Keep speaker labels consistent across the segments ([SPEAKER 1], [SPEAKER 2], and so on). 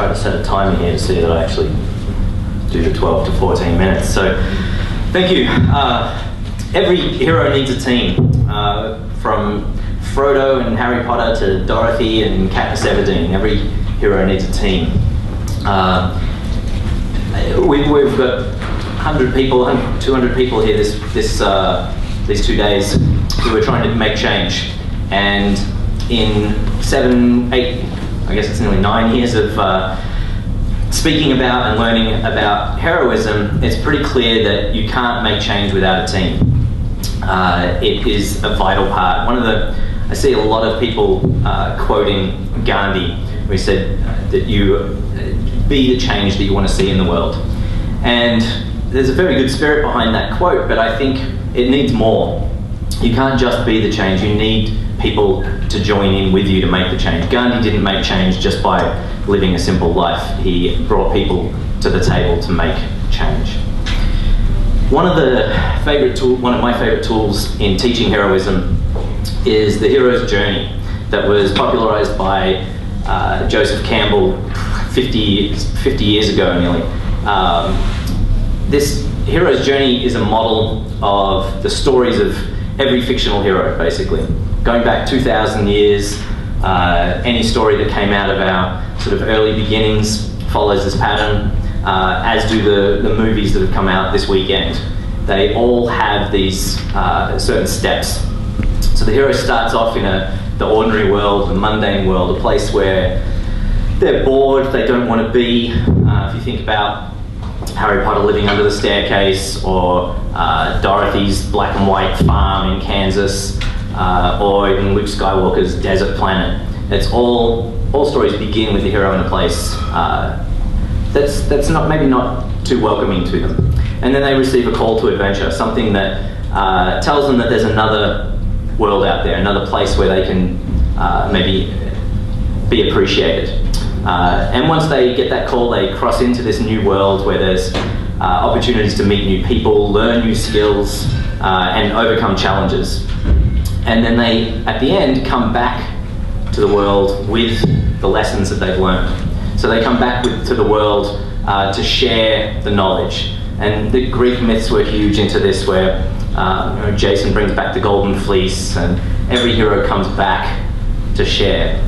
[SPEAKER 1] try to set a timer here to see that I actually do the 12 to 14 minutes. So, thank you. Every hero needs a team, from Frodo and Harry Potter to Dorothy and Katniss Everdeen. Every hero needs a team. We've got 100 people, 200 people here these 2 days who are trying to make change. And in 7, 8, I guess it's nearly 9 years of speaking about and learning about heroism, it's pretty clear that you can't make change without a team. It is a vital part. I see a lot of people quoting Gandhi, who said that you be the change that you want to see in the world. And there's a very good spirit behind that quote, but I think it needs more. You can't just be the change, you need people to join in with you to make the change. Gandhi didn't make change just by living a simple life. He brought people to the table to make change. One of my favorite tools in teaching heroism is the hero's journey that was popularized by Joseph Campbell 50 years ago nearly. This hero's journey is a model of the stories of every fictional hero, basically. Going back 2,000 years, any story that came out of our sort of early beginnings follows this pattern, as do the movies that have come out this weekend. They all have these certain steps. So the hero starts off in the ordinary world, the mundane world, a place where they're bored, they don't want to be. If you think about Harry Potter living under the staircase, or Dorothy's black and white farm in Kansas, or even Luke Skywalker's desert planet. It's all stories begin with the hero in a place that's maybe not too welcoming to them. And then they receive a call to adventure, something that tells them that there's another world out there, another place where they can maybe be appreciated. And once they get that call, they cross into this new world where there's opportunities to meet new people, learn new skills, and overcome challenges. And then they, at the end, come back to the world with the lessons that they've learned. So they come back to the world to share the knowledge. And the Greek myths were huge into this, where Jason brings back the golden fleece, and every hero comes back to share.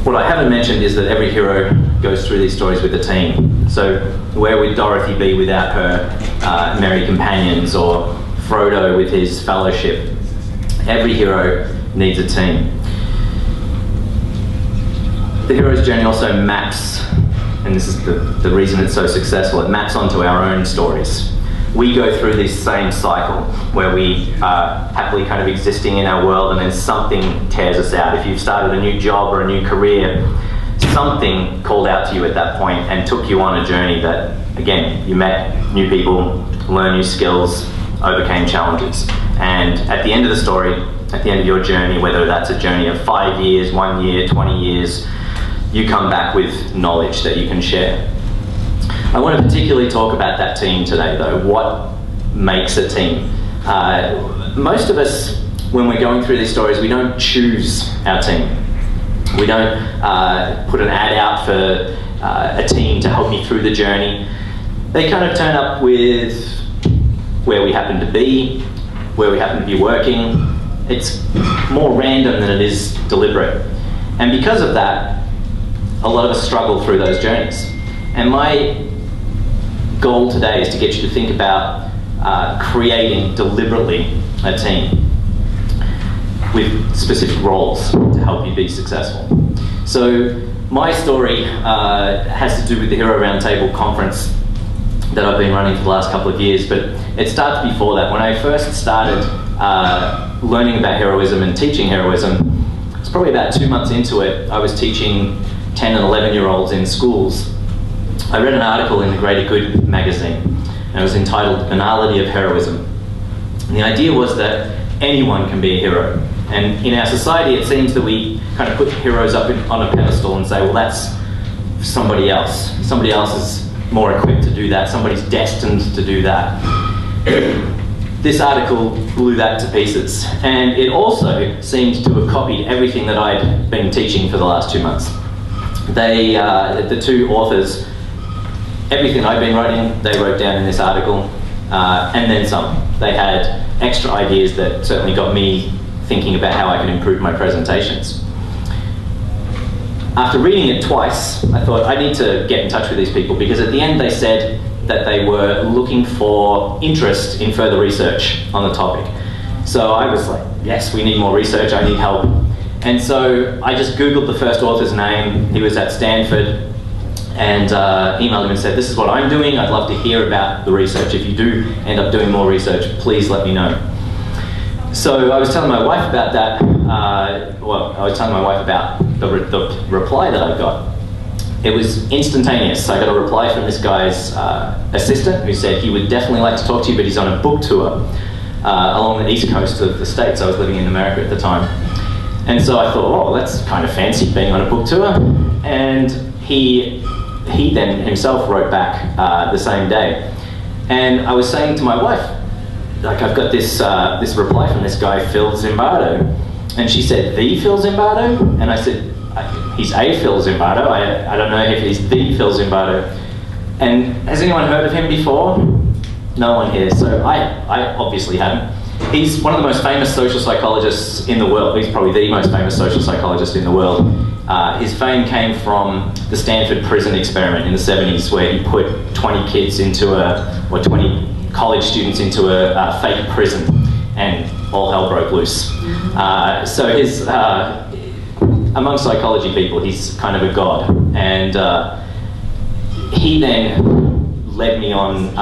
[SPEAKER 1] What I haven't mentioned is that every hero goes through these stories with a team. So where would Dorothy be without her merry companions, or Frodo with his fellowship? Every hero needs a team. The hero's journey also maps, and this is the reason it's so successful, it maps onto our own stories. We go through this same cycle where we are happily kind of existing in our world, and then something tears us out. If you've started a new job or a new career, something called out to you at that point and took you on a journey that, again, you met new people, learned new skills, overcame challenges. And at the end of the story, at the end of your journey, whether that's a journey of 5 years, 1 year, 20 years, you come back with knowledge that you can share. I want to particularly talk about that team today, though. What makes a team? Most of us, when we're going through these stories, we don't choose our team. We don't put an ad out for a team to help me through the journey. They kind of turn up with where we happen to be, where we happen to be working. It's more random than it is deliberate. And because of that, a lot of us struggle through those journeys. And my goal today is to get you to think about creating deliberately a team with specific roles to help you be successful. So my story has to do with the Hero Roundtable conference that I've been running for the last couple of years, but it starts before that. When I first started learning about heroism and teaching heroism, it's probably about 2 months into it. I was teaching 10 and 11-year-olds in schools. I read an article in the Greater Good magazine, and it was entitled "Banality of Heroism." And the idea was that anyone can be a hero. And in our society, it seems that we kind of put heroes up on a pedestal and say, well, that's somebody else. Somebody else is more equipped to do that. Somebody's destined to do that. This article blew that to pieces. And it also seemed to have copied everything that I'd been teaching for the last 2 months. They, the two authors, everything I've been writing, they wrote down in this article, and then some. They had extra ideas that certainly got me thinking about how I can improve my presentations. After reading it twice, I thought I need to get in touch with these people, because at the end they said that they were looking for interest in further research on the topic. So I was like, yes, we need more research, I need help. And so I just Googled the first author's name. He was at Stanford, and emailed him and said, this is what I'm doing, I'd love to hear about the research. If you do end up doing more research, please let me know. So I was telling my wife about that, I was telling my wife about the reply that I got. It was instantaneous. I got a reply from this guy's assistant, who said he would definitely like to talk to you, but he's on a book tour along the east coast of the States. I was living in America at the time. And so I thought, oh, that's kind of fancy, being on a book tour. And he then himself wrote back the same day. And I was saying to my wife, like, I've got this this reply from this guy, Phil Zimbardo. And she said, the Phil Zimbardo? And I said, he's a Phil Zimbardo. I don't know if he's the Phil Zimbardo. And has anyone heard of him before? No one here, so I obviously haven't. He's one of the most famous social psychologists in the world. He's probably the most famous social psychologist in the world. His fame came from the Stanford prison experiment in the 70s, where he put 20 kids into 20 college students into a fake prison, and all hell broke loose. So his, among psychology people, he's kind of a god. And he then led me on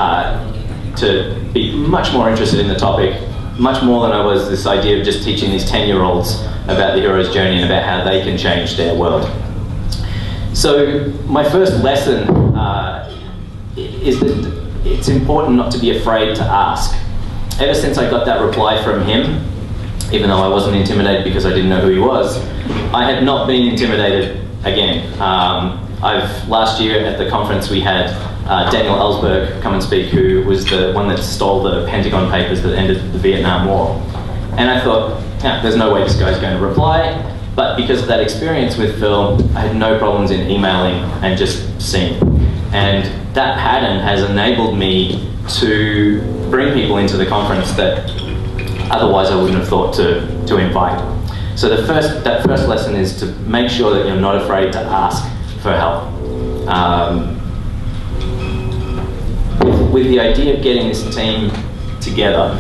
[SPEAKER 1] to be much more interested in the topic, much more than I was this idea of just teaching these 10-year-olds about the hero's journey and about how they can change their world. So my first lesson is that it's important not to be afraid to ask. Ever since I got that reply from him, even though I wasn't intimidated because I didn't know who he was, I have not been intimidated again. Last year at the conference we had Daniel Ellsberg come and speak, who was the one that stole the Pentagon Papers that ended the Vietnam War. And I thought, yeah, there's no way this guy's going to reply. But because of that experience with Phil, I had no problems in emailing and just seeing. And that pattern has enabled me to bring people into the conference that otherwise I wouldn't have thought to invite. So that first lesson is to make sure that you're not afraid to ask for help. With the idea of getting this team together,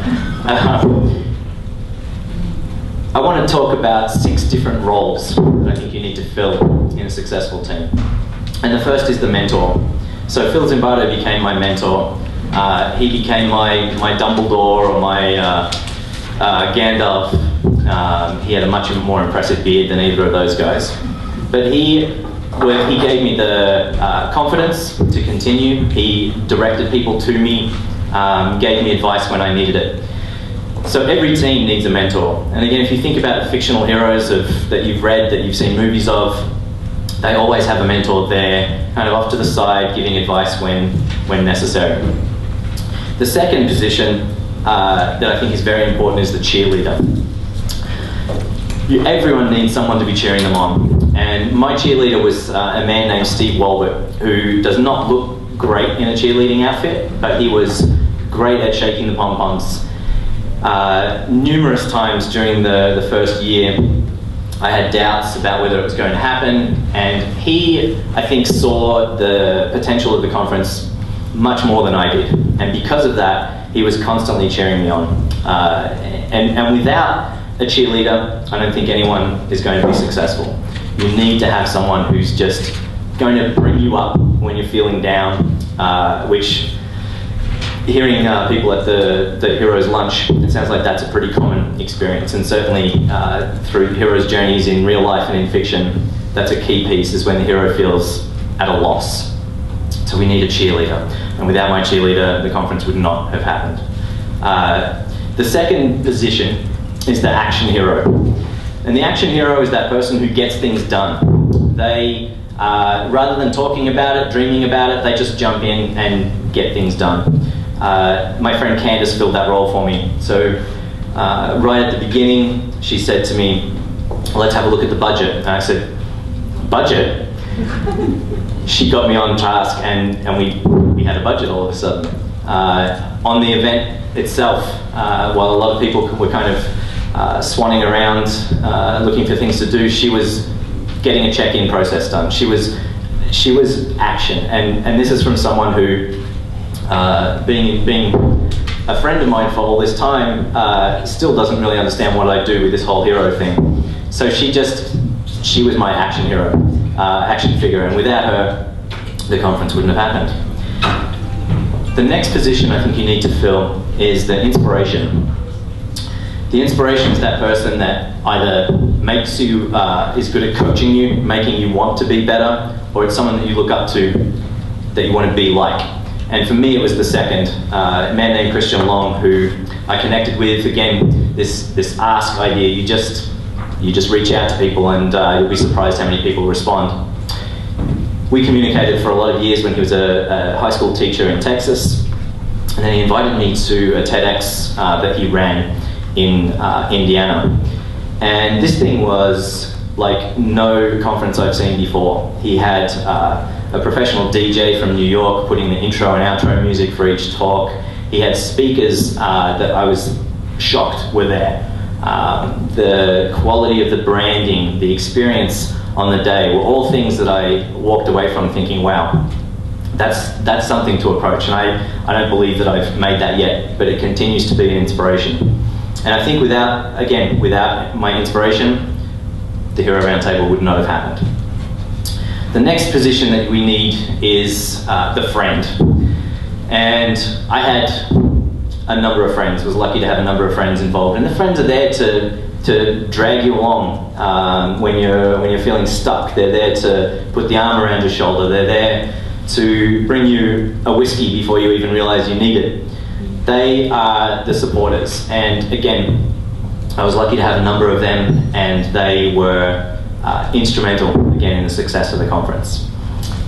[SPEAKER 1] I want to talk about 6 different roles that I think you need to fill in a successful team. And the first is the mentor. So Phil Zimbardo became my mentor. He became my Dumbledore or my Gandalf. He had a much more impressive beard than either of those guys. But he gave me the confidence to continue. He directed people to me, gave me advice when I needed it. So every team needs a mentor. And again, if you think about the fictional heroes that you've read, that you've seen movies of, they always have a mentor there, kind of off to the side, giving advice when necessary. The second position that I think is very important is the cheerleader. Everyone needs someone to be cheering them on. And my cheerleader was a man named Steve Walbert, who does not look great in a cheerleading outfit, but he was great at shaking the pom-poms. Numerous times during the first year, I had doubts about whether it was going to happen, and he, I think, saw the potential of the conference much more than I did. And because of that, he was constantly cheering me on. And without a cheerleader, I don't think anyone is going to be successful. You need to have someone who's just going to bring you up when you're feeling down, which, hearing people at the Heroes Lunch, it sounds like that's a pretty common experience, and certainly through heroes' journeys in real life and in fiction, that's a key piece, is when the hero feels at a loss. So we need a cheerleader, and without my cheerleader, the conference would not have happened. The second position is the action hero. And the action hero is that person who gets things done. They, rather than talking about it, dreaming about it, they just jump in and get things done. My friend Candace filled that role for me. So right at the beginning, she said to me, let's have a look at the budget. And I said, budget? she got me on task, and we had a budget all of a sudden. On the event itself, while a lot of people were kind of swanning around looking for things to do, she was getting a check-in process done. She was action, and this is from someone who, being a friend of mine for all this time, still doesn't really understand what I do with this whole hero thing. So she was my action hero, action figure, and without her, the conference wouldn't have happened. The next position I think you need to fill is the inspiration. The inspiration is that person that either makes you, is good at coaching you, making you want to be better, or it's someone that you look up to, that you want to be like. And for me, it was the second, a man named Christian Long, who I connected with. Again, this ask idea, you just reach out to people, and you'll be surprised how many people respond. We communicated for a lot of years when he was a high school teacher in Texas, and then he invited me to a TEDx that he ran in Indiana. And this thing was like no conference I've seen before. He had a professional DJ from New York putting the intro and outro music for each talk. He had speakers that I was shocked were there. The quality of the branding, the experience on the day were all things that I walked away from thinking, wow, that's something to approach. And I don't believe that I've made that yet, but it continues to be an inspiration. And I think without my inspiration, the Hero Roundtable would not have happened. The next position that we need is the friend. And I had a number of friends, was lucky to have a number of friends involved. And the friends are there to drag you along when you're feeling stuck. They're there to put the arm around your shoulder. They're there to bring you a whiskey before you even realize you need it. They are the supporters, and again, I was lucky to have a number of them, and they were instrumental, again, in the success of the conference.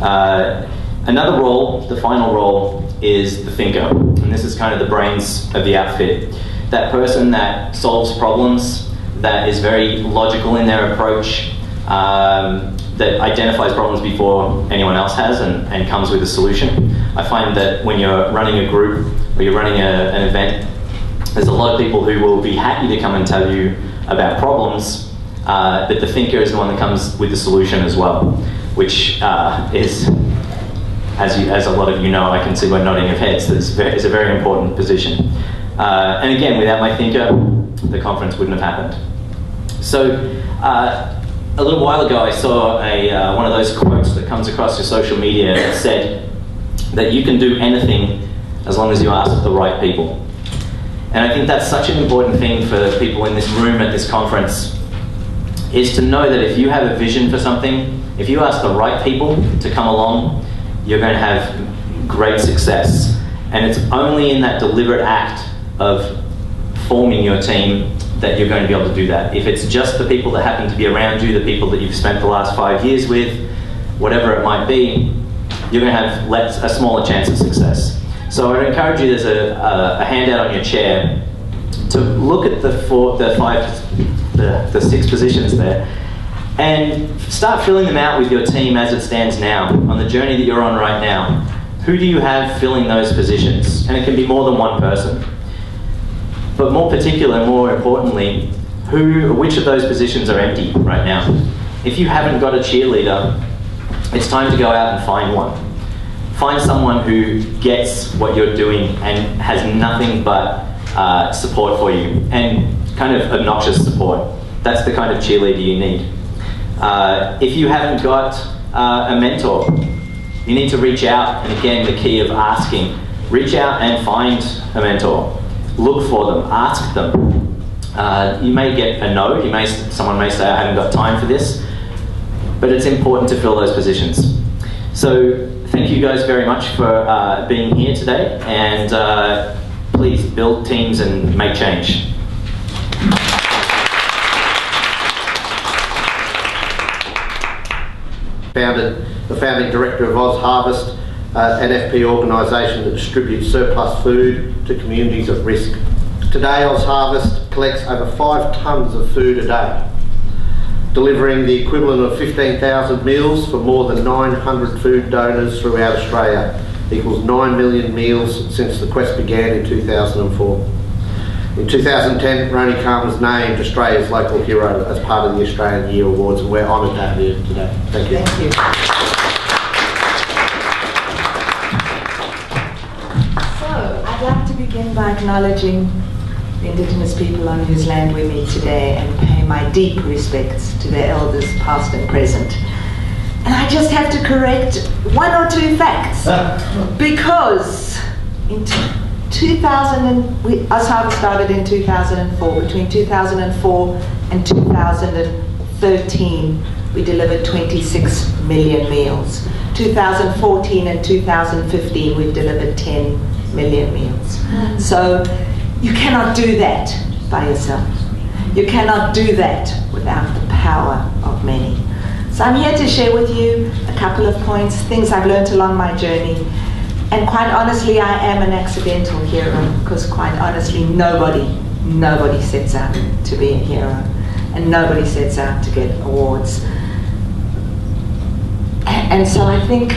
[SPEAKER 1] Another role, the final role, is the thinker, and this is kind of the brains of the outfit. That person that solves problems, that is very logical in their approach, that identifies problems before anyone else has and comes with a solution. I find that when you're running a group or you're running an event, there's a lot of people who will be happy to come and tell you about problems, but the thinker is the one that comes with the solution as well, which is, as a lot of you know, I can see by nodding of heads, is a very important position. And again, without my thinker, the conference wouldn't have happened. So, a little while ago I saw one of those quotes that comes across your social media that said that you can do anything as long as you ask the right people. And I think that's such an important thing for people in this room at this conference, is to know that if you have a vision for something, if you ask the right people to come along, you're going to have great success. And it's only in that deliberate act of forming your team that you're going to be able to do that. If it's just the people that happen to be around you, the people that you've spent the last 5 years with, whatever it might be, you're going to have a smaller chance of success. So I'd encourage you, there's a handout on your chair, to look at the 6 positions there, and start filling them out with your team as it stands now, on the journey that you're on right now. Who do you have filling those positions? And it can be more than one person. But more particular, more importantly, which of those positions are empty right now? If you haven't got a cheerleader, it's time to go out and find one. Find someone who gets what you're doing and has nothing but support for you, and kind of obnoxious support. That's the kind of cheerleader you need. If you haven't got a mentor, you need to reach out, and again, the key of asking. Reach out and find a mentor. Look for them, ask them. You may get a no, someone may say, I haven't got time for this, but it's important to fill those positions. So thank you guys very much for being here today, and please build teams and make change.
[SPEAKER 2] The founding director of OzHarvest, an FP organisation that distributes surplus food to communities at risk. Today, OzHarvest collects over 5 tonnes of food a day. delivering the equivalent of 15,000 meals for more than 900 food donors throughout Australia. Equals 9 million meals since the quest began in 2004. In 2010, Ronni Khan was named Australia's local hero as part of the Australian Year Awards, and we're honoured to have you today. Thank you.
[SPEAKER 3] Thank you. So, I'd like to begin by acknowledging the Indigenous people on whose land we meet today and pay my deep respects to their elders, past and present. And I just have to correct one or two facts, because in OzHarvest started in 2004. Between 2004 and 2013, we delivered 26 million meals. 2014 and 2015, we've delivered 10 million meals. So you cannot do that by yourself. You cannot do that without the power of many. So I'm here to share with you a couple of points, things I've learned along my journey. And quite honestly, I am an accidental hero, because quite honestly, nobody sets out to be a hero, and nobody sets out to get awards. And so I think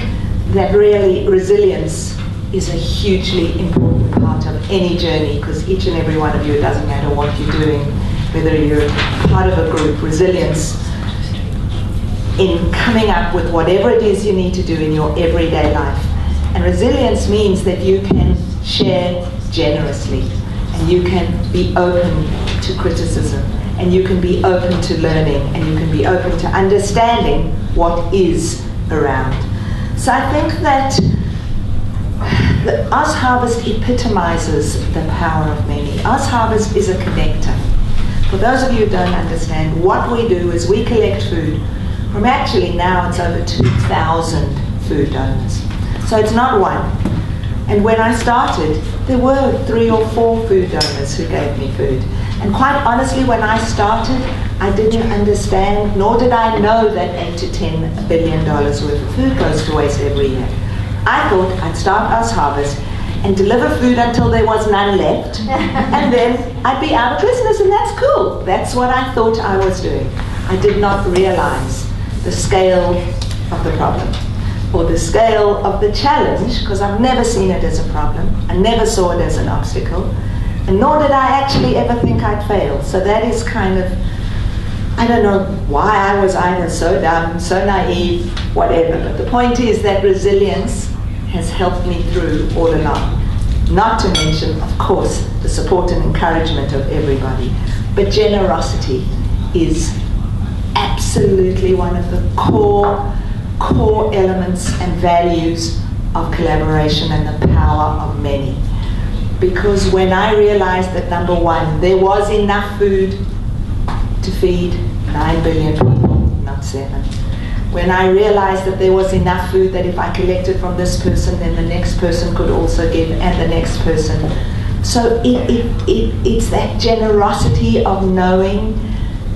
[SPEAKER 3] that really resilience is a hugely important part of any journey, because each and every one of you, it doesn't matter what you're doing, whether you're part of a group, resilience in coming up with whatever it is you need to do in your everyday life. And resilience means that you can share generously, and you can be open to criticism, and you can be open to learning, and you can be open to understanding what is around. So I think that the OzHarvest epitomizes the power of many. OzHarvest is a connector. For those of you who don't understand, what we do is we collect food from, actually now it's over 2,000 food donors. So it's not one. And when I started, there were 3 or 4 food donors who gave me food. And quite honestly, when I started, I didn't understand, nor did I know that $8 to $10 billion worth of food goes to waste every year. I thought I'd start OzHarvest and deliver food until there was none left, and then I'd be out of business, and that's cool. That's what I thought I was doing. I did not realize the scale of the problem, or the scale of the challenge, because I've never seen it as a problem. I never saw it as an obstacle, and nor did I actually ever think I'd fail. So that is kind of, I don't know why I was either so dumb, so naive, whatever, but the point is that resilience has helped me through all along. Not to mention, of course, the support and encouragement of everybody, but generosity is absolutely one of the core elements and values of collaboration and the power of many. Because when I realized that, number one, there was enough food to feed 9 billion people, not 7. When I realized that there was enough food that if I collected from this person, then the next person could also give, and the next person. So it's that generosity of knowing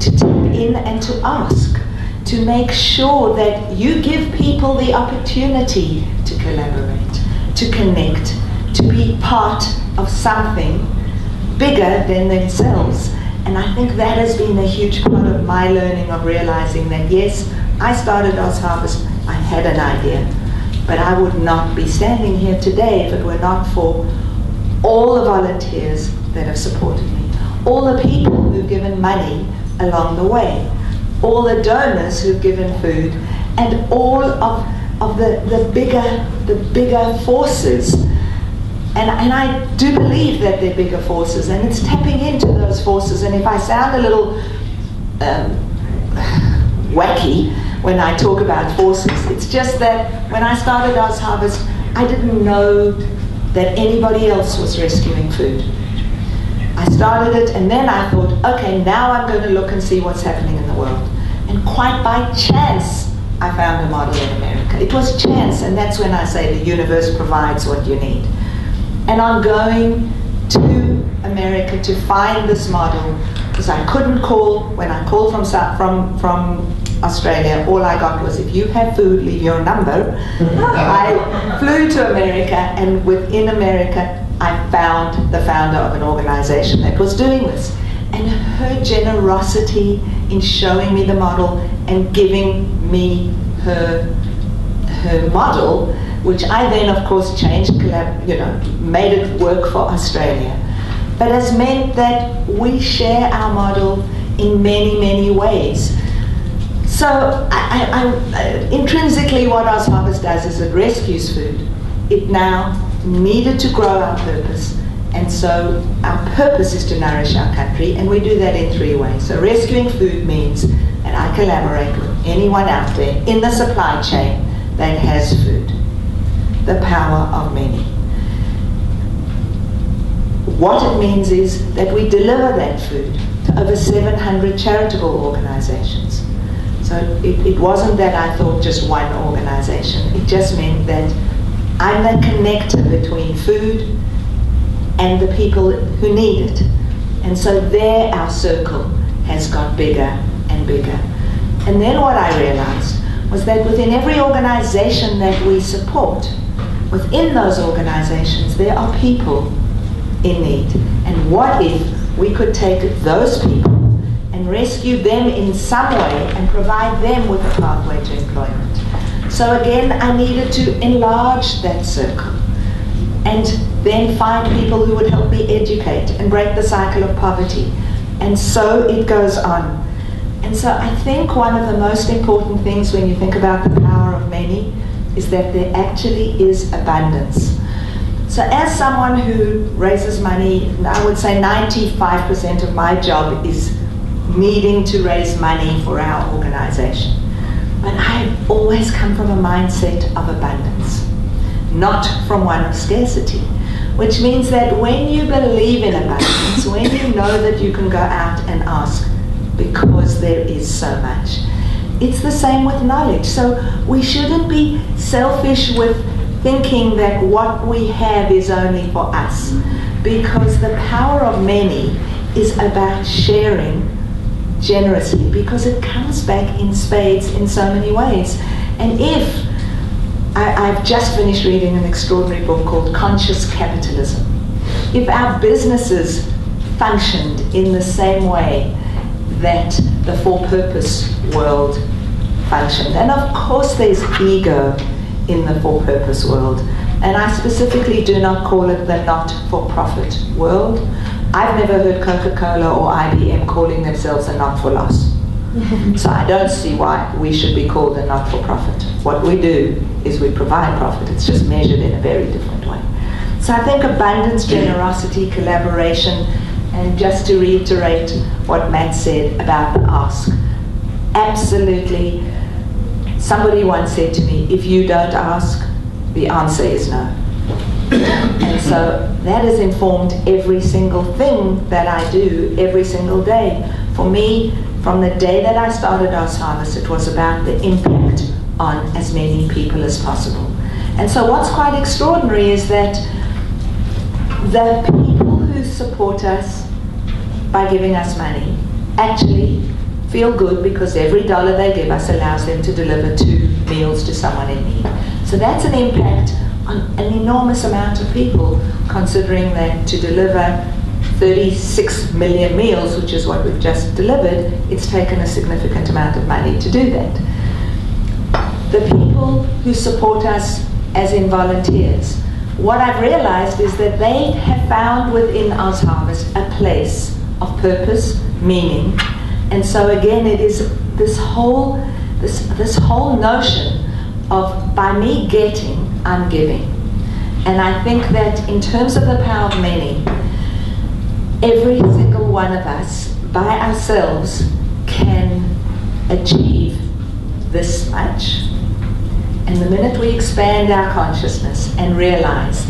[SPEAKER 3] to tap in and to ask, to make sure that you give people the opportunity to collaborate, to connect, to be part of something bigger than themselves. And I think that has been a huge part of my learning, of realizing that, yes, I started OzHarvest, I had an idea, but I would not be standing here today if it were not for all the volunteers that have supported me, all the people who've given money along the way, all the donors who've given food, and all of the bigger forces. And I do believe that they're bigger forces, and it's tapping into those forces. And if I sound a little wacky when I talk about forces, it's just that when I started OzHarvest, I didn't know that anybody else was rescuing food. I started it, and then I thought, okay, now I'm going to look and see what's happening in the world. And quite by chance, I found a model in America. It was chance, and that's when I say the universe provides what you need. And I'm going to America to find this model, because I couldn't call. When I called from Australia, all I got was, if you have food, leave your number. I flew to America, and within America, I found the founder of an organization that was doing this. And and her generosity in showing me the model and giving me her model, which I then of course changed, made it work for Australia, but has meant that we share our model in many, many ways. So intrinsically what OzHarvest does is it rescues food. It now needed to grow our purpose, and so our purpose is to nourish our country, and we do that in 3 ways. So rescuing food means that I collaborate with anyone out there in the supply chain that has food. The power of many. What it means is that we deliver that food to over 700 charitable organizations. So it wasn't that I thought just one organization. It just meant that I'm the connector between food and the people who need it. And so there our circle has got bigger and bigger. And then what I realized was that within every organization that we support, within those organizations there are people in need. And what if we could take those people and rescue them in some way and provide them with a pathway to employment? So again, I needed to enlarge that circle and then find people who would help me educate and break the cycle of poverty. And so it goes on. And so I think one of the most important things when you think about the power of many is that there actually is abundance. So as someone who raises money, I would say 95% of my job is needing to raise money for our organization. But I've always come from a mindset of abundance, not from one of scarcity, which means that when you believe in abundance, when you know that you can go out and ask because there is so much, it's the same with knowledge. So we shouldn't be selfish with thinking that what we have is only for us, because the power of many is about sharing generously, because it comes back in spades in so many ways. And if I've just finished reading an extraordinary book called Conscious Capitalism. If our businesses functioned in the same way that the for-purpose world functioned, and of course there's ego in the for-purpose world, and I specifically do not call it the not-for-profit world. I've never heard Coca-Cola or IBM calling themselves a not-for-loss. So I don't see why we should be called a not-for-profit. What we do is we provide profit. It's just measured in a very different way. So I think abundance, generosity, collaboration, and just to reiterate what Matt said about the ask, absolutely. Somebody once said to me, if you don't ask, the answer is no. And so that has informed every single thing that I do every single day. For me, from the day that I started OzHarvest, it was about the impact on as many people as possible. And so what's quite extraordinary is that the people who support us by giving us money actually feel good, because every dollar they give us allows them to deliver 2 meals to someone in need. So that's an impact on an enormous amount of people, considering that to deliver 36 million meals, which is what we've just delivered, it's taken a significant amount of money to do that. The people who support us as in volunteers, what I've realized is that they have found within OzHarvest a place of purpose, meaning, and so again it is this whole notion of by me getting, I'm giving. And I think that in terms of the power of many, every single one of us by ourselves can achieve this much. And the minute we expand our consciousness and realize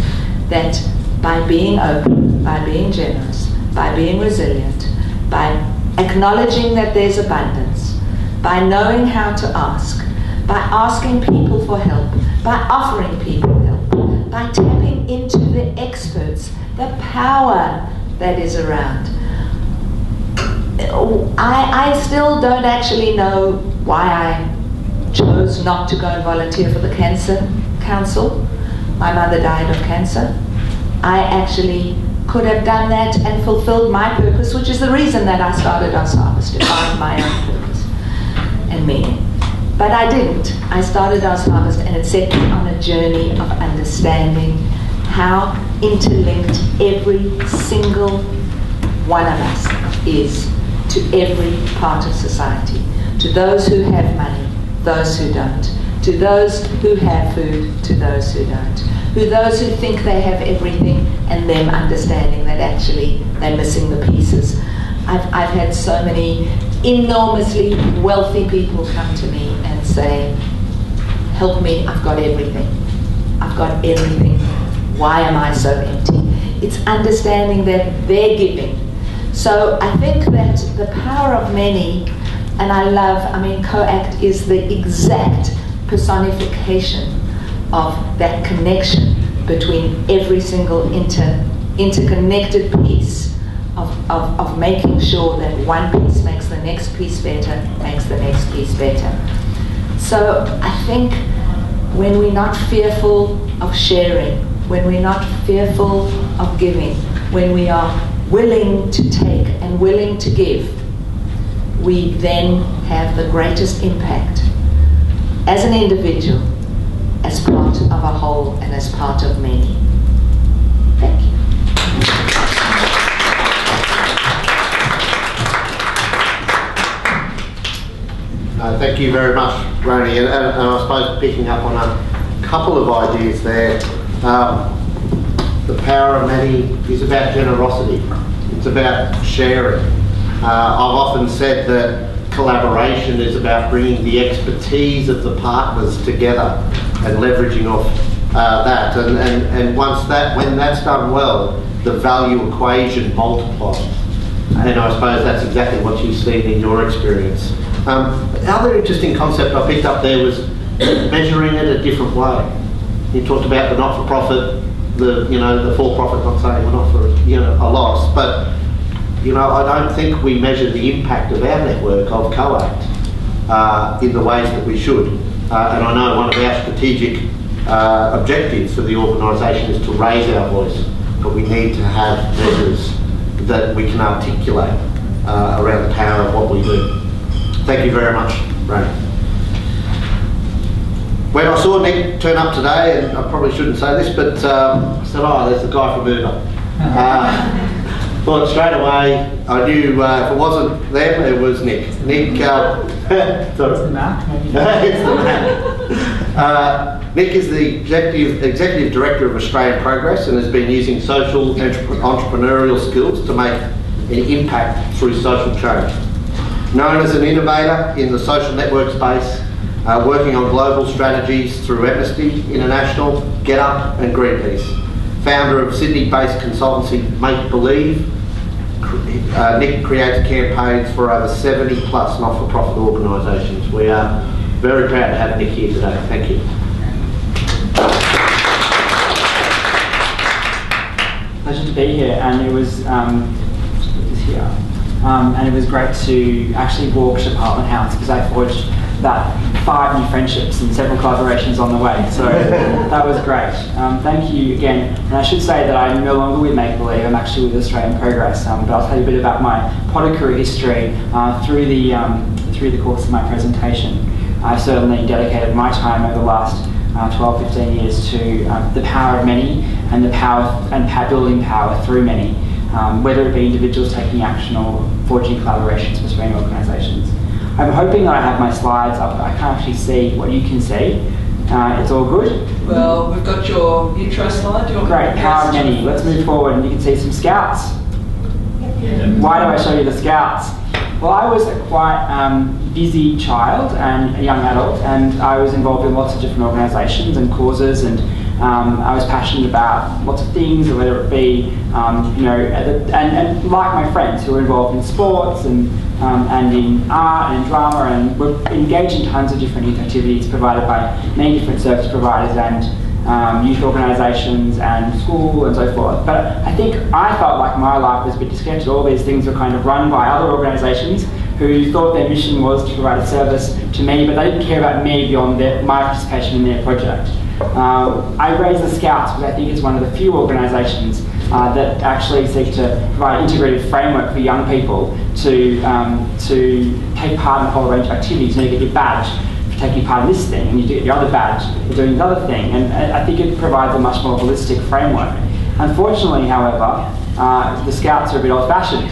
[SPEAKER 3] that by being open, by being generous, by being resilient, by acknowledging that there's abundance, by knowing how to ask, by asking people for help, by offering people help, by tapping into the experts, the power that is around. I still don't actually know why I chose not to go and volunteer for the Cancer Council. My mother died of cancer. I actually could have done that and fulfilled my purpose, which is the reason that I started OzHarvest, to find my own purpose and meaning. But I didn't. I started OzHarvest, and it set me on a journey of understanding how interlinked every single one of us is to every part of society. To those who have money, those who don't. To those who have food, to those who don't. To those who think they have everything, and them understanding that actually they're missing the pieces. I've had so many enormously wealthy people come to me and say, help me, I've got everything. I've got everything. Why am I so empty? It's understanding that they're giving. So I think that the power of many, and I mean, CoAct is the exact personification of that connection between every single interconnected piece of making sure that one piece makes the next piece better, makes the next piece better. So I think when we're not fearful of sharing, when we're not fearful of giving, when we are willing to take and willing to give, we then have the greatest impact as an individual, as part of a whole, and as part of many. Thank you.
[SPEAKER 2] Thank you very much, Ronni. And I suppose picking up on a couple of ideas there, the power of many is about generosity. It's about sharing. I've often said that collaboration is about bringing the expertise of the partners together and leveraging off that. And when that's done well, the value equation multiplies. And I suppose that's exactly what you've seen in your experience. The other interesting concept I picked up there was measuring it a different way. You talked about the not-for-profit, the for-profit, not saying we're not for a loss, but I don't think we measure the impact of our network of CoAct in the ways that we should. And I know one of our strategic objectives for the organisation is to raise our voice, but we need to have measures that we can articulate around the power of what we do. Thank you very much, Ronni. When I saw Nick turn up today, and I probably shouldn't say this, but I said, oh, there's the guy from Uber. Thought straight away, I knew if it wasn't them, it was Nick. Nick, sorry. It's the man. It's the man. Nick is the Executive Director of Australian Progress and has been using social entrepreneurial skills to make an impact through social change. Known as an innovator in the social network space, working on global strategies through Amnesty International, GetUp and Greenpeace. Founder of Sydney-based consultancy Make Believe, Nick creates campaigns for over 70 plus not-for-profit organisations. We are very proud to have Nick here today. Thank you.
[SPEAKER 4] Pleasure to be here, and it was and it was great to actually walk to Parliament House because I forged about 5 new friendships and several collaborations on the way, so that was great. Thank you again, and I should say that I'm no longer with Make Believe, I'm actually with Australian Progress, but I'll tell you a bit about my potted career history through the course of my presentation. I've certainly dedicated my time over the last 12-15 years to the power of many and the building power through many, whether it be individuals taking action or forging collaborations between organisations. I'm hoping that I have my slides up. I can't actually see what you can see. It's all good?
[SPEAKER 5] Well, we've got your intro slide. Do you want
[SPEAKER 4] Great, power of many. Let's move forward and you can see some scouts. Why do I show you the scouts? Well, I was a quite busy child and a young adult, and I was involved in lots of different organisations and causes, and I was passionate about lots of things, whether it be, and like my friends who were involved in sports and in art and drama, and were engaged in tons of different youth activities provided by many different service providers and youth organisations and school and so forth. But I think I felt like my life was a bit disconnected. All these things were kind of run by other organisations who thought their mission was to provide a service to many, but they didn't care about me beyond my participation in their project. I raised the Scouts because I think it's one of the few organisations that actually seek to provide an integrated framework for young people to take part in a whole range of activities. You get your badge for taking part in this thing, and you get your other badge for doing the other thing. And I think it provides a much more holistic framework. Unfortunately, however, the Scouts are a bit old-fashioned.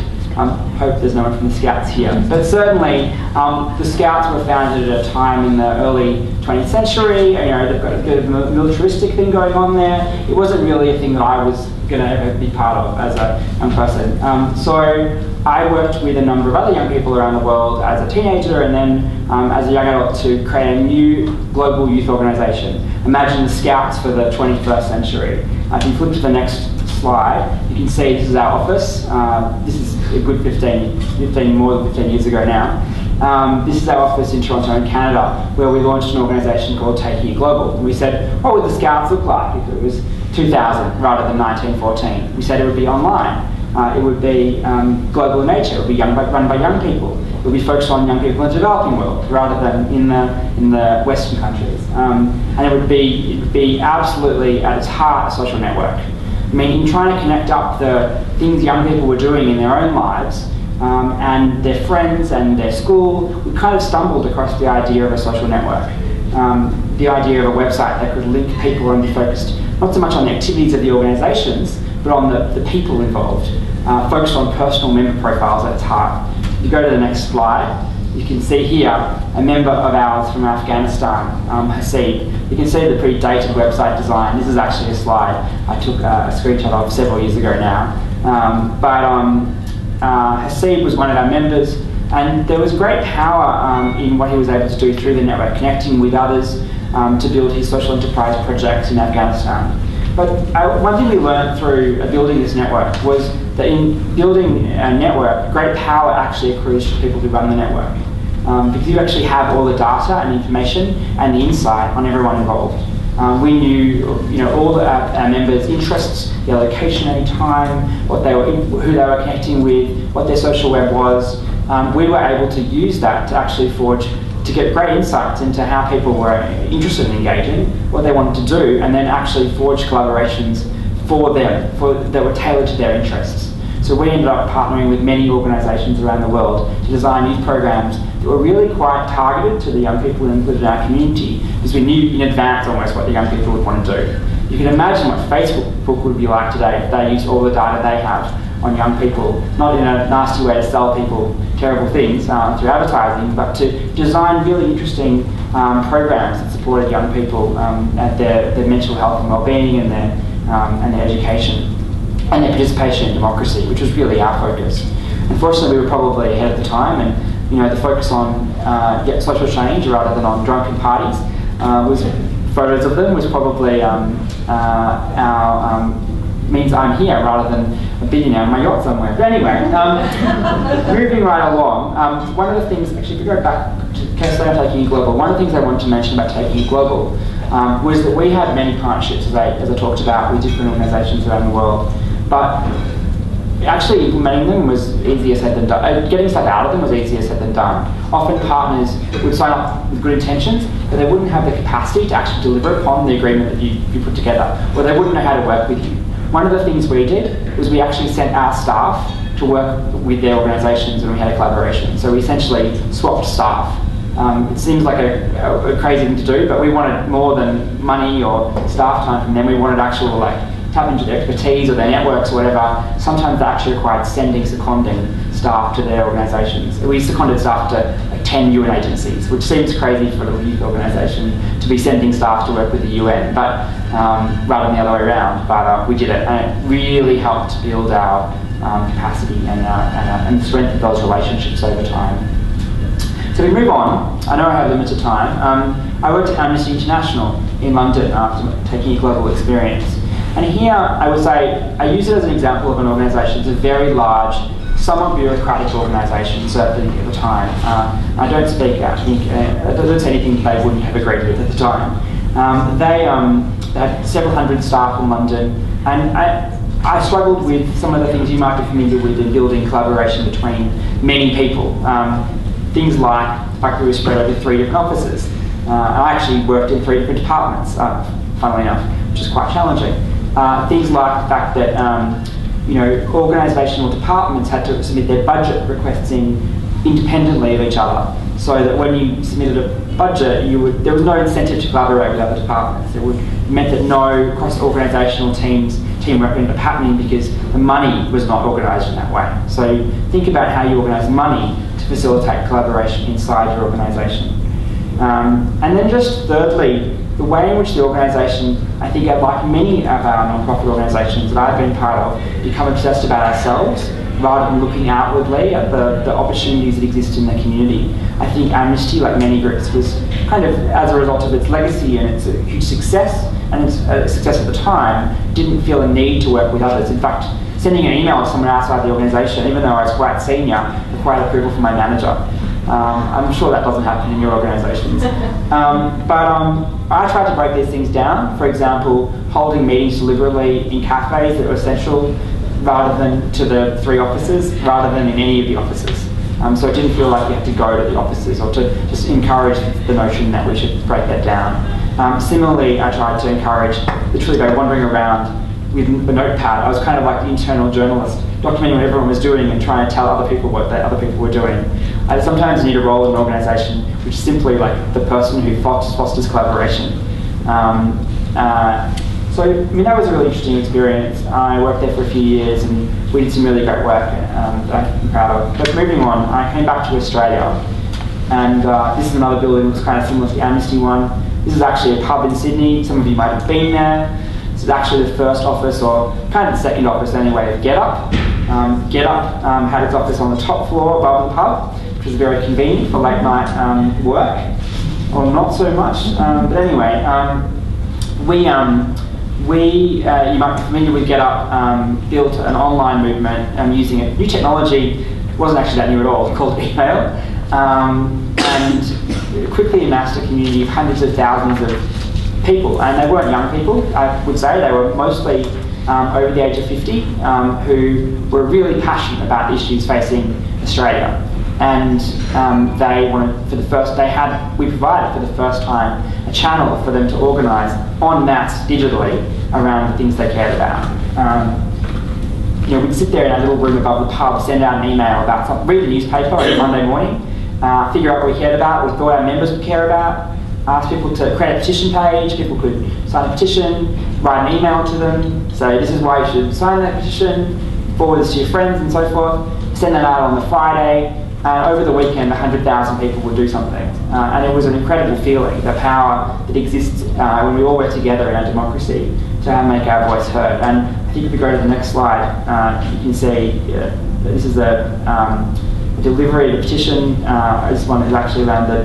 [SPEAKER 4] Hope there's no one from the Scouts here. But certainly, the Scouts were founded at a time in the early 20th century. They've got a bit of a militaristic thing going on there. It wasn't really a thing that I was going to ever be part of as a young person. So I worked with a number of other young people around the world as a teenager and then as a young adult to create a new global youth organisation. Imagine the Scouts for the 21st century. If you flip to the next slide, you can see this is our office. This is a good 15, more than 15 years ago now. This is our office in Toronto in Canada, where we launched an organisation called Taking It Global. And we said, what would the Scouts look like if it was 2000 rather than 1914? We said it would be online. It would be global in nature. It would be run by young people. It would be focused on young people in the developing world rather than in the Western countries. And it would be absolutely at its heart a social network. I mean, in trying to connect up the things young people were doing in their own lives and their friends and their school, we kind of stumbled across the idea of a social network. The idea of a website that could link people and be focused not so much on the activities of the organisations, but on the people involved, focused on personal member profiles at its heart. If you go to the next slide, you can see here a member of ours from Afghanistan, Haseeb. You can see the pretty dated website design. This is actually a slide I took a screenshot of several years ago now. Haseeb was one of our members, and there was great power in what he was able to do through the network, connecting with others to build his social enterprise project in Afghanistan. But one thing we learned through building this network was that in building a network, great power actually accrues to people who run the network. Because you actually have all the data and information and the insight on everyone involved. We knew, all our members' interests, their location at any time, who they were connecting with, what their social web was. We were able to use that to actually to get great insights into how people were interested in engaging, what they wanted to do, and then actually forge collaborations for them that were tailored to their interests. So we ended up partnering with many organisations around the world to design youth programs that were really quite targeted to the young people included in our community, because we knew in advance almost what the young people would want to do. You can imagine what Facebook would be like today if they used all the data they have on young people, not in a nasty way to sell people terrible things through advertising, but to design really interesting programs that supported young people at their mental health and well-being and their education and their participation in democracy, which was really our focus. Unfortunately, we were probably ahead of the time, and the focus on social change rather than on drunken parties photos of them was probably means I'm here rather than a billionaire on my yacht somewhere. But anyway, moving right along, one of the things, actually if we go back to case study on Taking It Global, one of the things I wanted to mention about Taking It Global was that we had many partnerships, as I talked about, with different organisations around the world, but actually implementing them was easier said than done. Getting stuff out of them was easier said than done. Often partners would sign up with good intentions, but they wouldn't have the capacity to actually deliver upon the agreement that you put together, or they wouldn't know how to work with you. One of the things we did was we actually sent our staff to work with their organisations when we had a collaboration. So we essentially swapped staff. It seems like a crazy thing to do, but we wanted more than money or staff time from them. We wanted actual tap into their expertise or their networks or whatever. Sometimes that actually required seconding staff to their organisations. We seconded staff to 10 UN agencies, which seems crazy for a little youth organisation to be sending staff to work with the UN, but rather than the other way around. But we did it, and it really helped to build our capacity and strengthen those relationships over time. So we move on. I know I have limited time. I worked at Amnesty International in London after Taking a Global experience. And here, I would say, I use it as an example of an organisation. It's a very large, somewhat bureaucratic organisation, certainly at the time. I don't speak out. I don't say anything they wouldn't have agreed with at the time. They had several hundred staff in London, and I struggled with some of the things you might be familiar with in building collaboration between many people. Things like the fact that we were spread over 3 different offices. I actually worked in 3 different departments, funnily enough, which is quite challenging. Things like the fact that organisational departments had to submit their budget requests independently of each other, so that when you submitted a budget, there was no incentive to collaborate with other departments. It meant that no cross-organisational team work ended up happening because the money was not organised in that way. So think about how you organise money to facilitate collaboration inside your organisation. And then just thirdly, the way in which the organisation, I think, like many of our non-profit organisations that I've been part of, become obsessed about ourselves rather than looking outwardly at the opportunities that exist in the community. I think Amnesty, like many groups, was kind of, as a result of its legacy and its huge success, and its success at the time, didn't feel a need to work with others. In fact, sending an email to someone outside the organisation, even though I was quite senior, required approval from my manager. I'm sure that doesn't happen in your organisations. I tried to break these things down. For example, holding meetings deliberately in cafes that were essential rather than to the 3 offices, rather than in any of the offices. So it didn't feel like we had to go to the offices, or to just encourage the notion that we should break that down. Similarly, I tried to encourage literally go wandering around with a notepad. I was kind of like the internal journalist, documenting what everyone was doing and trying to tell other people what other people were doing. I sometimes need a role in an organisation which is simply like the person who fosters collaboration. So that was a really interesting experience. I worked there for a few years and we did some really great work that I'm proud of. But moving on, I came back to Australia, and this is another building that was kind of similar to the Amnesty one. This is actually a pub in Sydney. Some of you might have been there. This is actually the first office, or kind of the second office anyway, of GetUp. GetUp had its office on the top floor above the pub, which was very convenient for late night work, or not so much. But anyway, you might be familiar with GetUp, built an online movement using a new technology. It wasn't actually that new at all, called email, and quickly amassed a community of hundreds of thousands of people, and they weren't young people, I would say. They were mostly over the age of 50, who were really passionate about issues facing Australia. And we provided for the first time a channel for them to organise en masse digitally around the things they cared about. We'd sit there in our little room above the pub, send out an email about something, read the newspaper on Monday morning, figure out what we cared about, what we thought our members would care about, ask people to create a petition page. People could sign a petition, write an email to them, say this is why you should sign that petition, forward this to your friends and so forth, send that out on the Friday. Over the weekend, 100,000 people would do something. And it was an incredible feeling, the power that exists when we all work together in our democracy to make our voice heard. And I think if we go to the next slide, you can see this is a delivery of a petition. This one is actually around the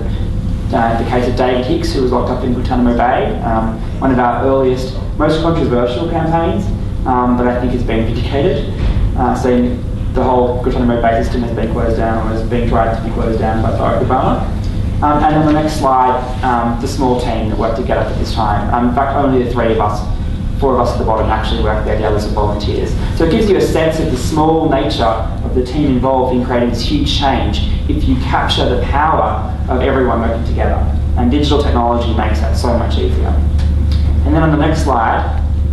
[SPEAKER 4] case of David Hicks, who was locked up in Guantanamo Bay, one of our earliest, most controversial campaigns, but I think has been vindicated. So the whole Guantanamo Bay system has been closed down, or is being tried to be closed down by Barack Obama. And on the next slide, the small team that worked together at this time. In fact, only the 4 of us at the bottom actually worked there, the others are volunteers. So it gives you a sense of the small nature of the team involved in creating this huge change if you capture the power of everyone working together. And digital technology makes that so much easier. And then on the next slide,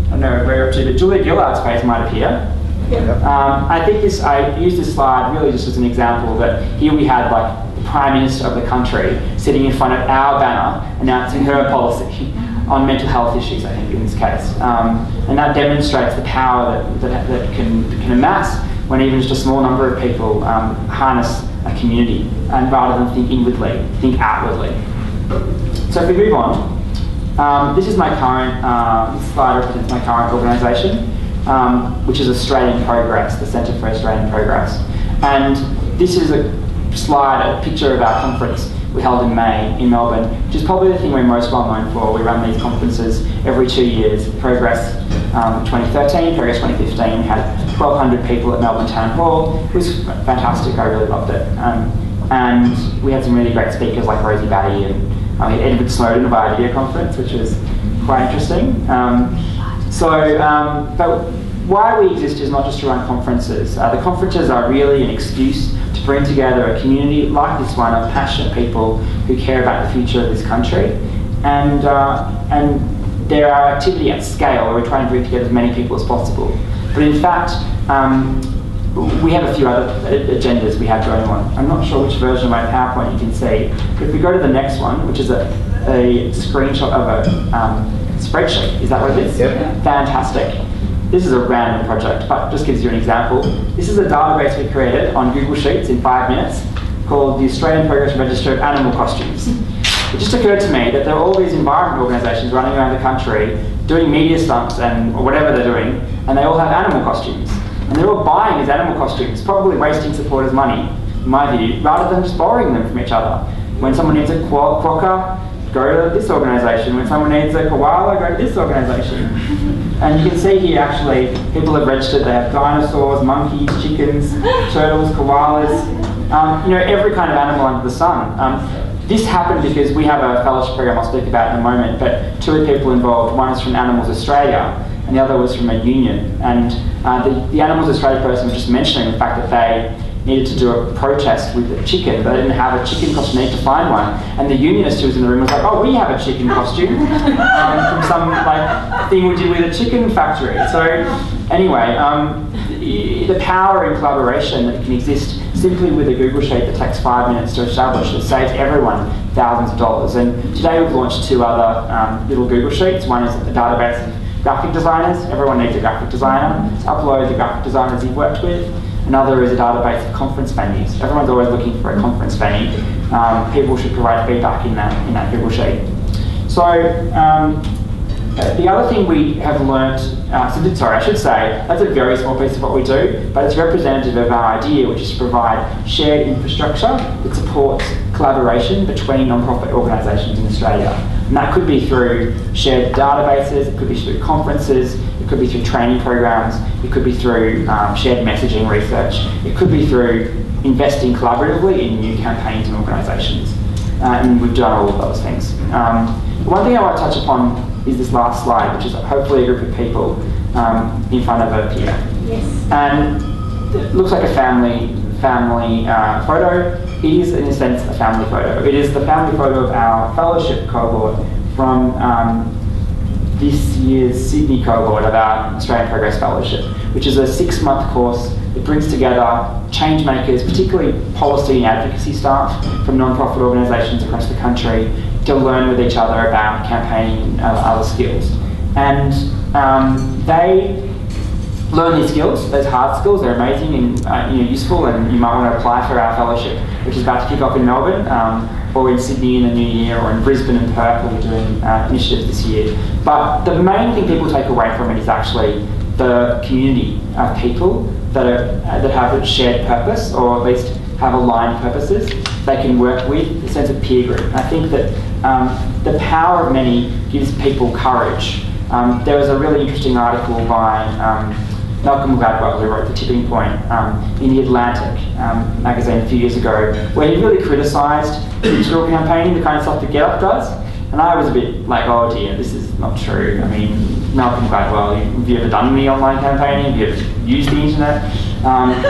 [SPEAKER 4] I don't know where you're up to, but Julia Gillard's face might appear. I use this slide really just as an example that here we had like the Prime Minister of the country sitting in front of our banner announcing her policy on mental health issues, I think in this case. And that demonstrates the power that can amass when even just a small number of people harness a community, and rather than think inwardly, think outwardly. So if we move on, this is my current, this slide represents my current organisation. Which is Australian Progress, the Centre for Australian Progress. And this is a slide, a picture of our conference we held in May in Melbourne, which is probably the thing we're most well known for. We run these conferences every 2 years. Progress 2013, Progress 2015, we had 1,200 people at Melbourne Town Hall. It was fantastic, I really loved it. And we had some really great speakers like Rosie Batty, and we had Edward Snowden of our video conference, which was quite interesting. But why we exist is not just to run conferences. The conferences are really an excuse to bring together a community like this one of passionate people who care about the future of this country. And they're our activity at scale, where we're trying to bring together as many people as possible. But in fact, we have a few other agendas we have going on. I'm not sure which version of my PowerPoint you can see. If we go to the next one, which is a screenshot of a spreadsheet, is that what it is?
[SPEAKER 2] Yep.
[SPEAKER 4] Fantastic. This is a random project, but just gives you an example. This is a database we created on Google Sheets in 5 minutes called the Australian Progress Register of Animal Costumes. It just occurred to me that there are all these environment organisations running around the country doing media stunts or whatever they're doing, and they all have animal costumes. And they're all buying these animal costumes, probably wasting supporters' money, in my view, rather than just borrowing them from each other. When someone needs a quokka, go to this organisation. When someone needs a koala, go to this organisation. And you can see here, actually, people have registered. They have dinosaurs, monkeys, chickens, turtles, koalas, every kind of animal under the sun. This happened because we have a fellowship program I'll speak about in a moment, but 2 of the people involved, one is from Animals Australia, and the other was from a union. And the Animals Australia person was just mentioning the fact that they needed to do a protest with a chicken, but they didn't have a chicken costume, they needed to find one. And the unionist who was in the room was like, oh, we have a chicken costume from some thing we did with a chicken factory. So anyway, the power in collaboration that can exist simply with a Google Sheet that takes 5 minutes to establish, it saves everyone thousands of dollars. And today we've launched 2 other little Google Sheets. One is a database of graphic designers. Everyone needs a graphic designer. So upload the graphic designers you've worked with. Another is a database of conference venues. Everyone's always looking for a conference venue. People should provide feedback in that Google Sheet. So the other thing we have learnt, I should say, that's a very small piece of what we do, but it's representative of our idea, which is to provide shared infrastructure that supports collaboration between non-profit organisations in Australia. And that could be through shared databases, it could be through conferences, it could be through training programs, it could be through shared messaging research, it could be through investing collaboratively in new campaigns and organisations. And we've done all of those things. One thing I want to touch upon is this last slide, which is hopefully a group of people in front of a pier.
[SPEAKER 6] Yes.
[SPEAKER 4] And it looks like a family photo. It is, in a sense, a family photo. It is the family photo of our fellowship cohort from this year's Sydney cohort of our Australian Progress Fellowship, which is a 6-month course that brings together change makers, particularly policy and advocacy staff from non-profit organisations across the country, to learn with each other about campaigning and other skills. And they learn these skills, those hard skills. They're amazing and useful, and you might want to apply for our fellowship, which is about to kick off in Melbourne, or in Sydney in the new year, or in Brisbane and Perth. We'll be doing initiatives this year. But the main thing people take away from it is actually the community of people that have a shared purpose, or at least have aligned purposes they can work with, a sense of peer group. And I think that the power of many gives people courage. There was a really interesting article by Malcolm Gladwell, who wrote The Tipping Point, in The Atlantic magazine a few years ago, where he really criticised digital campaigning, the kind of stuff that GetUp does. And I was a bit like, oh dear, this is not true. I mean, Malcolm Gladwell, have you ever done any online campaigning? Have you ever used the internet?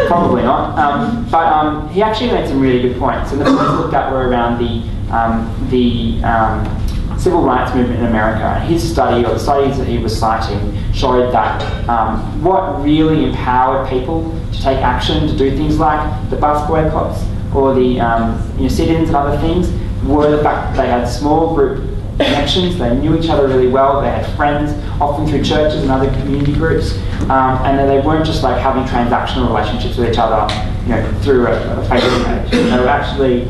[SPEAKER 4] Probably not. But he actually made some really good points. And the points looked at were around the civil rights movement in America. And his study, or the studies that he was citing, showed that what really empowered people to take action, to do things like the bus boycotts or the sit-ins and other things, were the fact that they had small group connections, they knew each other really well, they had friends, often through churches and other community groups, and that they weren't just like having transactional relationships with each other, through a Facebook page. They were actually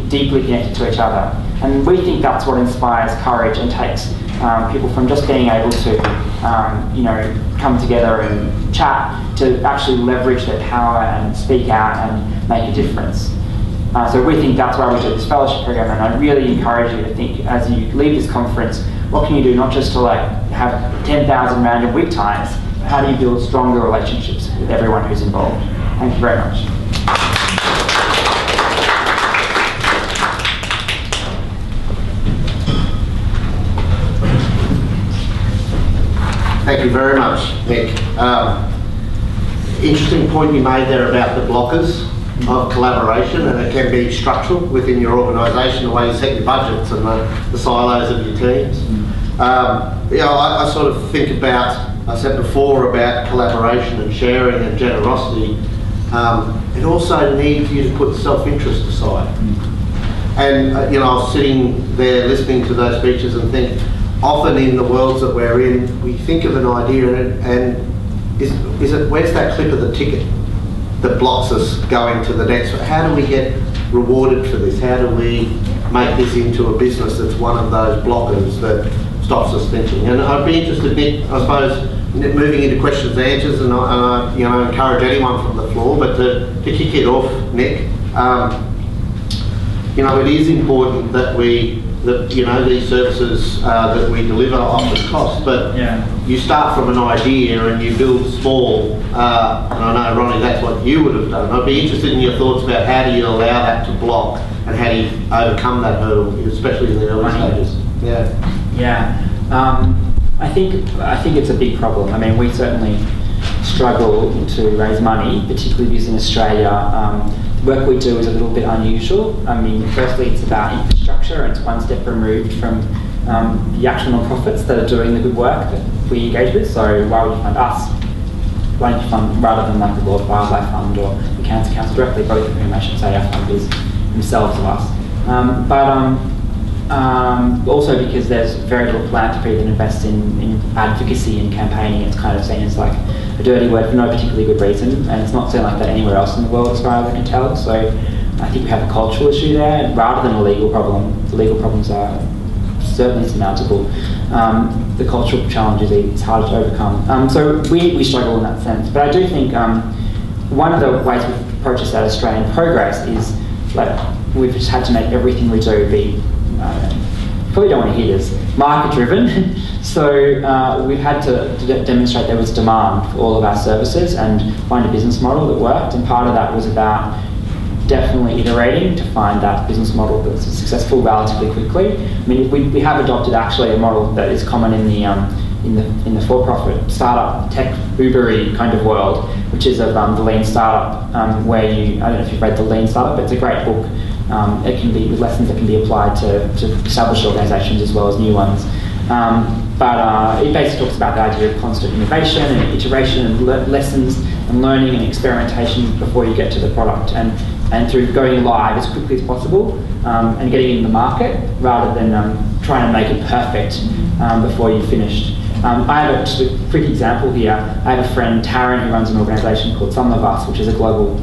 [SPEAKER 4] deeply connected to each other. And we think that's what inspires courage and takes people from just being able to, come together and chat to actually leverage their power and speak out and make a difference. So we think that's why we do this fellowship program, and I really encourage you to think, as you leave this conference, what can you do not just to have 10,000 random week times, but how do you build stronger relationships with everyone who's involved? Thank you very much.
[SPEAKER 2] Thank you very much, Nick. Interesting point you made there about the blockers of collaboration, and it can be structural within your organisation, the way you set your budgets and the silos of your teams. I sort of think about, I said before about collaboration and sharing and generosity. It also needs you to put self-interest aside. And I was sitting there listening to those speeches and think, often in the worlds that we're in, we think of an idea and where's that clip of the ticket that blocks us going to the next one? How do we get rewarded for this? How do we make this into a business that's one of those blockers that stops us thinking? And I'd be interested, Nick, I suppose, moving into questions and answers, and I encourage anyone from the floor, but to kick it off, Nick, it is important that these services that we deliver often cost, but you start from an idea and you build small, and I know, Ronnie, that's what you would have done. I'd be interested in your thoughts about how do you allow that to block and how do you overcome that hurdle, especially in the early stages.
[SPEAKER 4] I think it's a big problem. I mean, we certainly struggle to raise money, particularly because in Australia, the work we do is a little bit unusual. I mean, firstly, it's about infrastructure, and it's one step removed from the actual non-profits that are doing the good work that we engage with. So why would you fund us? Why don't you fund, rather than like the World Wildlife Fund or the Cancer Council directly, both of whom I should say are funders themselves of us. Also because there's very little philanthropy that invests in advocacy and campaigning. It's kind of seen as like a dirty word for no particularly good reason, and it's not seen like that anywhere else in the world as far as I can tell. So I think we have a cultural issue there rather than a legal problem. The legal problems are certainly surmountable. The cultural challenge is harder to overcome. So we struggle in that sense. But I do think one of the ways we've approached this at Australian Progress is like we've just had to make everything we do be probably don't want to hear this, market-driven. So we've had to demonstrate there was demand for all of our services and find a business model that worked. And part of that was about definitely iterating to find that business model that's successful relatively quickly. I mean, we have adopted actually a model that is common in the for-profit startup tech Uber-y kind of world, which is of the Lean Startup, where I don't know if you've read the Lean Startup, it's a great book. It can be with lessons that can be applied to established organisations as well as new ones. But it basically talks about the idea of constant innovation and iteration and lessons and learning and experimentation before you get to the product, and through going live as quickly as possible and getting it in the market rather than trying to make it perfect before you've finished. I have just a quick example here. I have a friend, Taryn, who runs an organisation called Some of Us, which is a global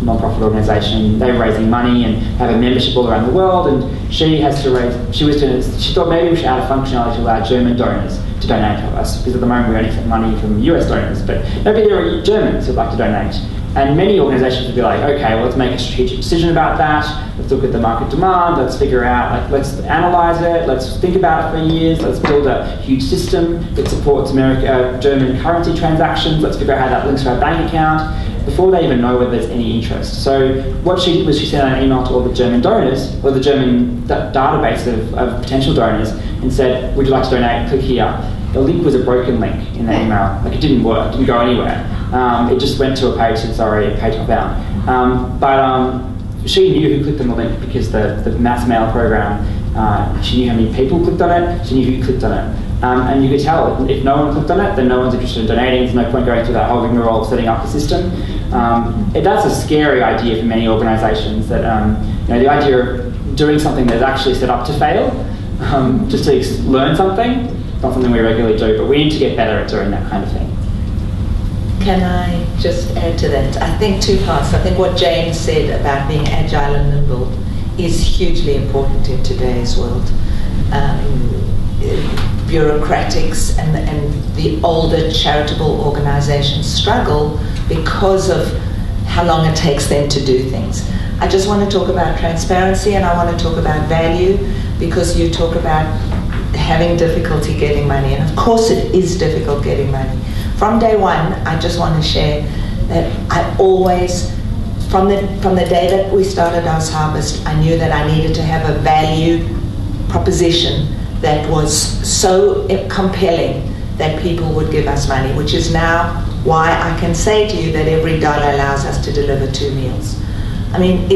[SPEAKER 4] non-profit organisation. They're raising money and have a membership all around the world, and she thought maybe we should add a functionality to allow German donors to donate to us, because at the moment we only accept money from US donors, but maybe there are Germans who'd like to donate. And many organisations would be like, okay, well, let's make a strategic decision about that, let's look at the market demand, let's figure out, let's analyse it, let's think about it for years, let's build a huge system that supports German currency transactions, let's figure out how that links to our bank account, before they even know whether there's any interest. So what she did was she sent out an email to all the German donors, or the German database of potential donors, and said, would you like to donate? Click here. The link was a broken link in the email. Like, it didn't work, it didn't go anywhere. It just went to a page that said, sorry, page not found. But she knew who clicked on the link because the mass mail program, she knew how many people clicked on it, she knew who clicked on it. And you could tell if no one clicked on it, then no one's interested in donating. There's no point going through that whole rigmarole of setting up the system. That's a scary idea for many organisations, that the idea of doing something that's actually set up to fail, just to learn something, not something we regularly do, but we need to get better at doing that kind of thing.
[SPEAKER 3] Can I just add to that? I think two parts. I think what James said about being agile and nimble is hugely important in today's world. Bureaucratics and the older charitable organisations struggle because of how long it takes them to do things. I just want to talk about transparency, and I want to talk about value, because you talk about having difficulty getting money, and of course it is difficult getting money. From day one, I just want to share that I always, from the day that we started OzHarvest, I knew that I needed to have a value proposition that was so compelling that people would give us money, which is now why I can say to you that every dollar allows us to deliver 2 meals. I mean,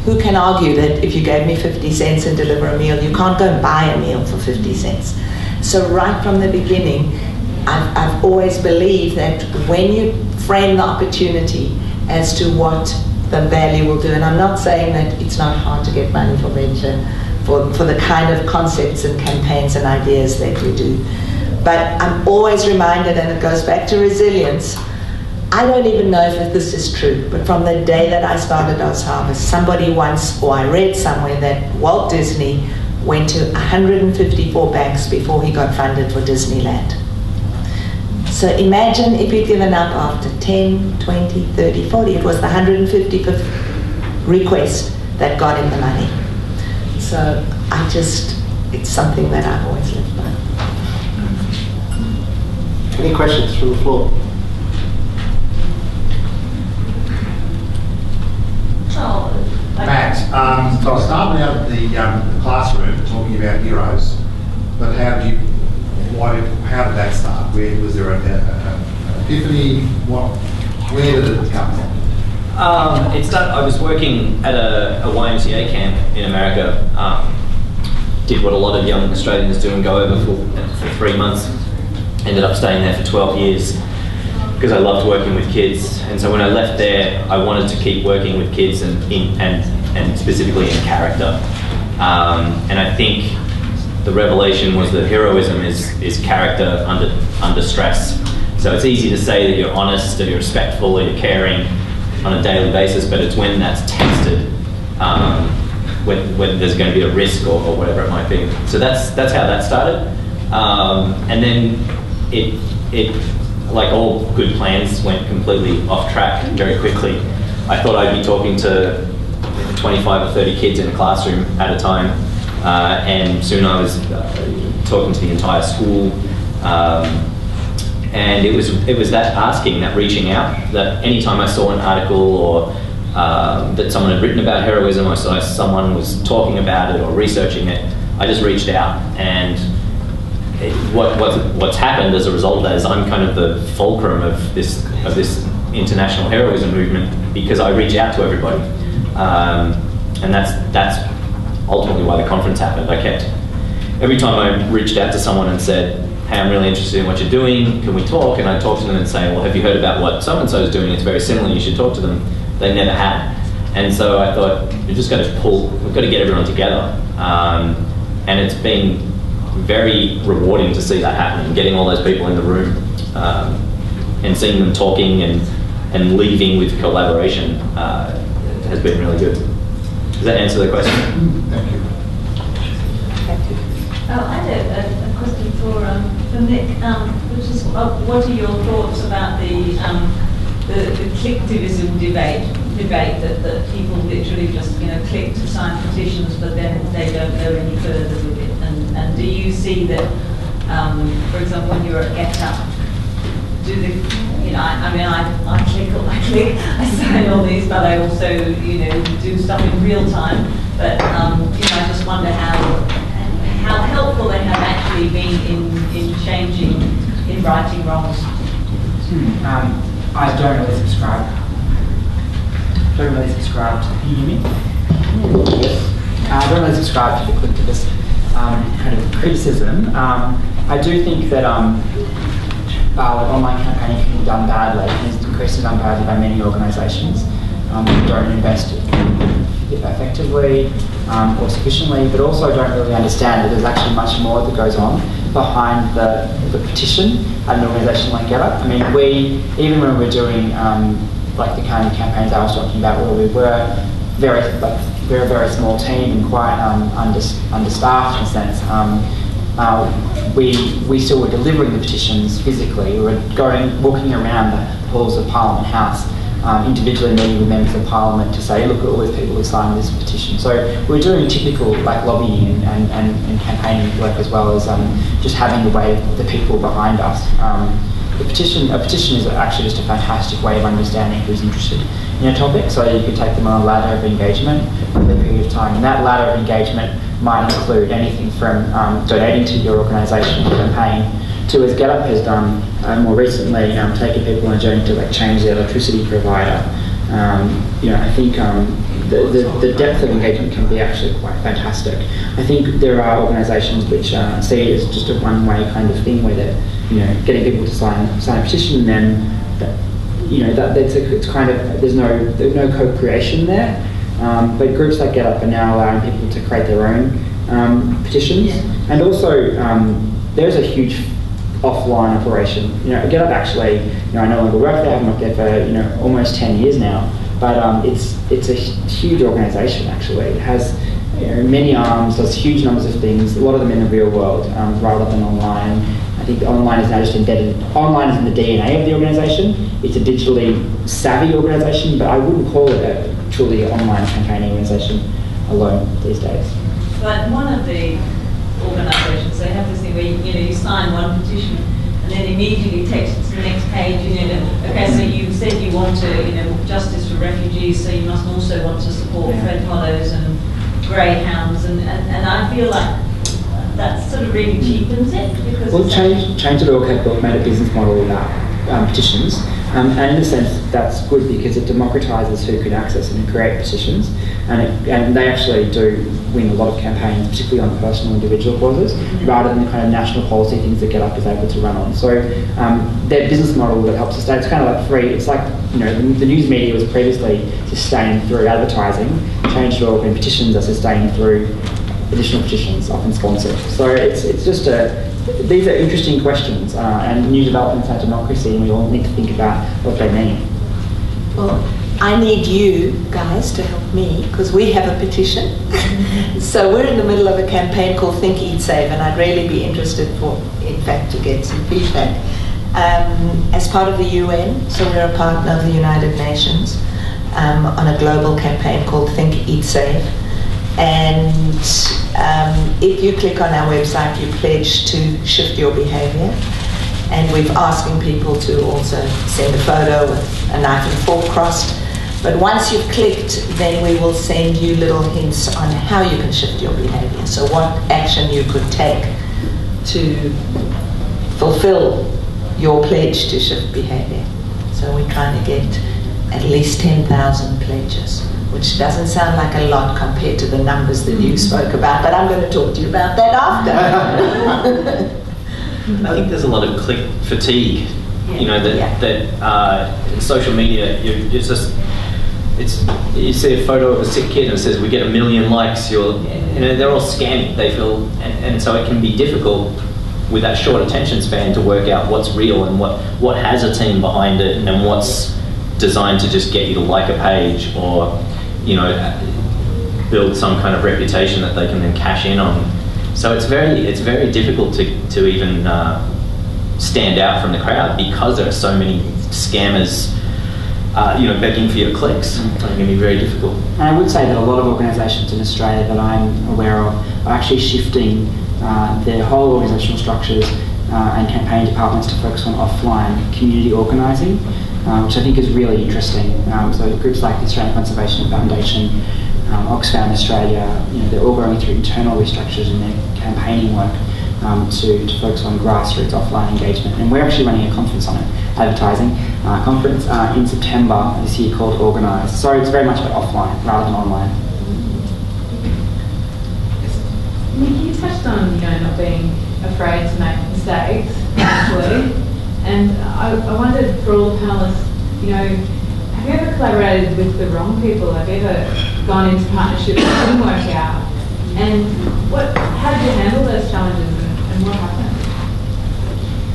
[SPEAKER 3] who can argue that if you gave me 50 cents and deliver a meal, you can't go and buy a meal for 50 cents. So right from the beginning, I've always believed that when you frame the opportunity as to what the value will do, and I'm not saying that it's not hard to get money for venture, for the kind of concepts and campaigns and ideas that we do. But I'm always reminded, and it goes back to resilience, I don't even know if this is true, but from the day that I started OzHarvest, somebody once, or I read somewhere, that Walt Disney went to 154 banks before he got funded for Disneyland. So imagine if he'd given up after 10, 20, 30, 40. It was the 155th request that got him the money. So it's something that I've always lived by.
[SPEAKER 2] Any questions from the floor?
[SPEAKER 6] Matt, so I started out of the classroom talking about heroes, but how did that start? Was there an epiphany? Where did it come from?
[SPEAKER 1] I was working at a YMCA camp in America. Did what a lot of young Australians do and go over for 3 months. Ended up staying there for 12 years because I loved working with kids. And so when I left there, I wanted to keep working with kids and specifically in character. And I think the revelation was that heroism is character under stress. So it's easy to say that you're honest or you're respectful or you're caring on a daily basis, but it's when that's tested, when there's going to be a risk or whatever it might be. So that's how that started. And then it, like all good plans, went completely off track very quickly. I thought I'd be talking to 25 or 30 kids in a classroom at a time, and soon I was talking to the entire school. And it was that asking, that reaching out, that anytime I saw an article or that someone had written about heroism, or saw someone was talking about it or researching it, I just reached out. And what's happened as a result of that is I'm kind of the fulcrum of this international heroism movement, because I reach out to everybody, and that's ultimately why the conference happened. Every time I reached out to someone and said, hey, I'm really interested in what you're doing, can we talk? And I talk to them and say, well, have you heard about what so-and-so is doing? It's very similar, you should talk to them. They never had. And so I thought, we've got to get everyone together. And it's been very rewarding to see that happening, getting all those people in the room and seeing them talking and leaving with collaboration has been really good. Does that answer the question?
[SPEAKER 6] Thank you.
[SPEAKER 7] I had a question for Nick, which is what are your thoughts about the clicktivism debate that people literally just click to sign petitions, but then they don't go any further with it. And do you see that, for example, when you're at Get Up, do the I click, I sign all these, but I also do stuff in real time. But I just wonder how helpful they have actually been in changing, in righting wrongs.
[SPEAKER 4] I don't really subscribe. Can you hear me? Yes. I don't really subscribe to the clicktivist kind of criticism. I do think that online campaigning can be done badly, and is increasingly done badly by many organisations who don't invest effectively or sufficiently, but also don't really understand that there's actually much more that goes on behind the petition at an organisation like GetUp. I mean, even when we're doing like the kind of campaigns I was talking about, where we were we're a very small team and quite understaffed in a sense. We still were delivering the petitions physically. We were walking around the halls of Parliament House, individually meeting with members of Parliament to say, look at all these people who signed this petition. So we're doing typical lobbying and campaigning work, as well as just having the weight of the people behind us. A petition is actually just a fantastic way of understanding who's interested in a topic. So you could take them on a ladder of engagement over a period of time, and that ladder of engagement might include anything from donating to your organisation campaign to, as GetUp has done more recently, taking people on a journey to change their electricity provider. I think the depth of engagement can be actually quite fantastic. I think there are organisations which see it as just a one-way kind of thing, where they're getting people to sign a petition, and then it's kind of there's no co-creation there. But groups like Get Up are now allowing people to create their own petitions, and also there's a huge offline operation. Get Up actually, I no longer work there. I've not there for almost 10 years now. But it's a huge organisation actually. It has many arms, does huge numbers of things. A lot of them in the real world, rather than online. I think online is now just embedded. Online is in the DNA of the organisation. It's a digitally savvy organisation, but I wouldn't call it a truly online campaigning organisation alone these days.
[SPEAKER 7] But one of the organisations, they have this thing where you sign one petition and then immediately takes it to the next page. Okay, so you said you want to, justice for refugees, so you must also want to support Fred Hollows and greyhounds, and I feel like that sort of really cheapens it. Because
[SPEAKER 4] Change.org had made a business model about petitions, and in a sense that's good because it democratises who can access and create petitions, and they actually do win a lot of campaigns, particularly on personal individual causes, rather than the kind of national policy things that Get Up is able to run on. So their business model that helps sustain, it's kind of like free. It's like the news media was previously sustained through advertising. Change.org and petitions are sustained through additional petitions, often sponsored. So it's just these are interesting questions and new developments in democracy, and we all need to think about what they mean.
[SPEAKER 3] Well, I need you guys to help me because we have a petition. So we're in the middle of a campaign called Think, Eat, Save, and I'd really be interested in fact, to get some feedback. As part of the UN, so we're a partner of the United Nations on a global campaign called Think, Eat, Save. And if you click on our website, you pledge to shift your behaviour. And we're asking people to also send a photo with a knife and fork crossed. But once you've clicked, then we will send you little hints on how you can shift your behaviour. So what action you could take to fulfill your pledge to shift behaviour. So we're trying to get at least 10,000 pledges, which doesn't sound like a lot compared to the numbers that you spoke about, but I'm going to talk to you about that after.
[SPEAKER 1] I think there's a lot of click fatigue. That social media, you see a photo of a sick kid and it says we get 1 million likes. They're all scammy. They feel, and so it can be difficult with that short attention span to work out what's real and what has a team behind it and what's designed to just get you to like a page or build some kind of reputation that they can then cash in on. So it's very difficult to even stand out from the crowd because there are so many scammers, begging for your clicks. It's going to be very difficult.
[SPEAKER 4] And I would say that a lot of organisations in Australia that I'm aware of are actually shifting their whole organisational structures and campaign departments to focus on offline community organising, which I think is really interesting. So groups like the Australian Conservation Foundation, Oxfam Australia, they're all going through internal restructures in their campaigning work to focus on grassroots offline engagement. And we're actually running a conference on it, advertising conference in September this year called Organise. So it's very much about offline rather than online.
[SPEAKER 8] Nick, you touched on not being afraid to make mistakes, actually. And I wondered for all the panellists, have you ever collaborated with the wrong people? Have you ever gone into partnerships that didn't work out? And how did you handle those challenges and what happened?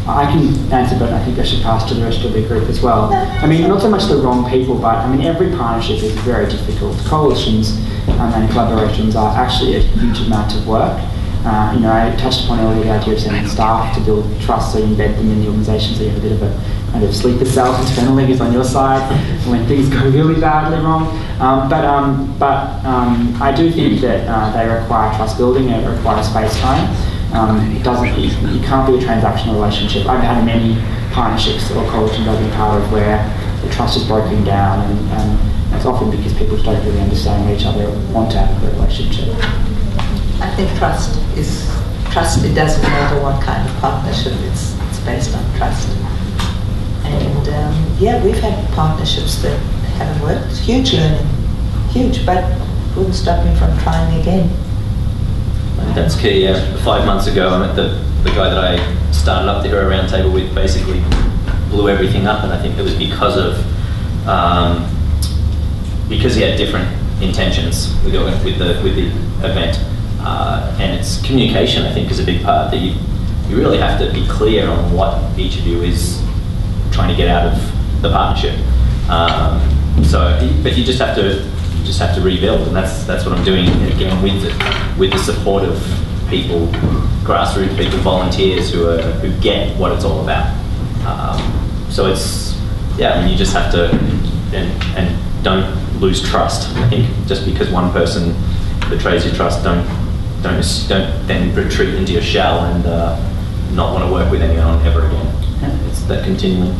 [SPEAKER 4] I can answer, but I think I should pass to the rest of the group as well. I mean, not so much the wrong people, but I mean, every partnership is very difficult. Coalitions and collaborations are actually a huge amount of work. I touched upon earlier the idea of sending staff to build trust, so you embed them in the organisation, so you have a bit of a kind of sleeper cell internally who's on your side when things go really badly wrong. But I do think that they require trust building, it requires space-time. You can't be a transactional relationship. I've had many partnerships or coalitions I've been part of where the trust is broken down, and it's often because people don't really understand each other or want to have a relationship.
[SPEAKER 3] I think trust. It doesn't matter what kind of partnership, it's based on trust. And we've had partnerships that haven't worked. Huge huge, but wouldn't stop me from trying again.
[SPEAKER 1] That's key. Yeah. 5 months ago, I met the guy that I started up the Hero Roundtable with. Basically, blew everything up, and I think it was because he had different intentions with the event, and it's communication. I think is a big part that you really have to be clear on what each of you is trying to get out of the partnership. But you just have to rebuild, and that's what I'm doing again with the support of people, grassroots people, volunteers who get what it's all about. So it's you just have to and don't lose trust. I think just because one person betrays your trust, don't then retreat into your shell and not want to work with anyone ever again. It's that continuing.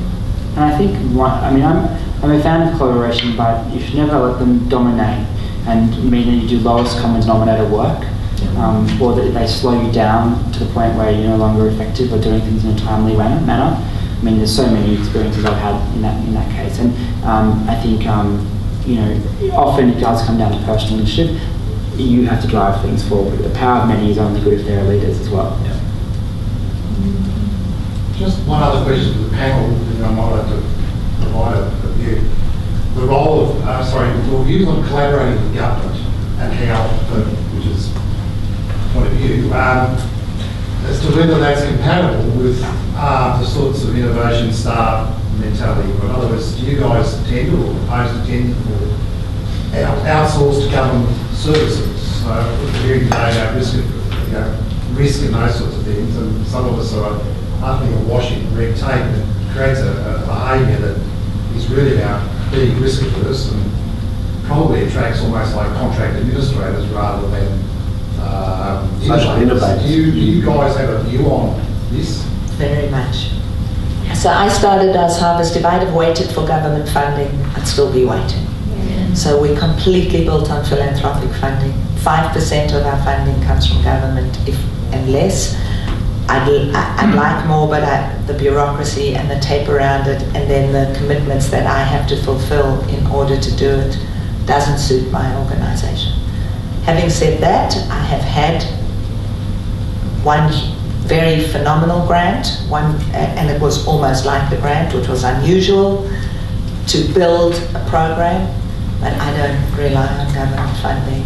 [SPEAKER 4] And I think I'm a fan of collaboration, but you should never let them dominate and mean that you do lowest common denominator work, or that they slow you down to the point where you're no longer effective or doing things in a timely manner. I mean, there's so many experiences I've had in that case, and I think often it does come down to personal initiative. You have to drive things forward. The power of many is only good if there are leaders as well.
[SPEAKER 1] Yeah.
[SPEAKER 6] Just one other question to the panel, and I might have to provide a view. The role of, your views on collaborating with government and how, which is point of view, as to whether that's compatible with the sorts of innovation startup mentality. In other words, do you guys tend or propose to tend for outsourced government services? So we're hearing today about risk and those sorts of things, and some of us are utterly awash in red tape that creates a behaviour that is really about being risk averse and probably attracts almost like contract administrators rather than innovators. Do you guys have a view on this?
[SPEAKER 3] Very much. So I started OzHarvest. If I'd have waited for government funding, I'd still be waiting. Yeah. So we're completely built on philanthropic funding. 5% of our funding comes from government, and less. I'd like more, but the bureaucracy and the tape around it, and then the commitments that I have to fulfill in order to do it, doesn't suit my organisation. Having said that, I have had one very phenomenal grant, and it was almost like the grant, which was unusual, to build a program, but I don't rely on government funding.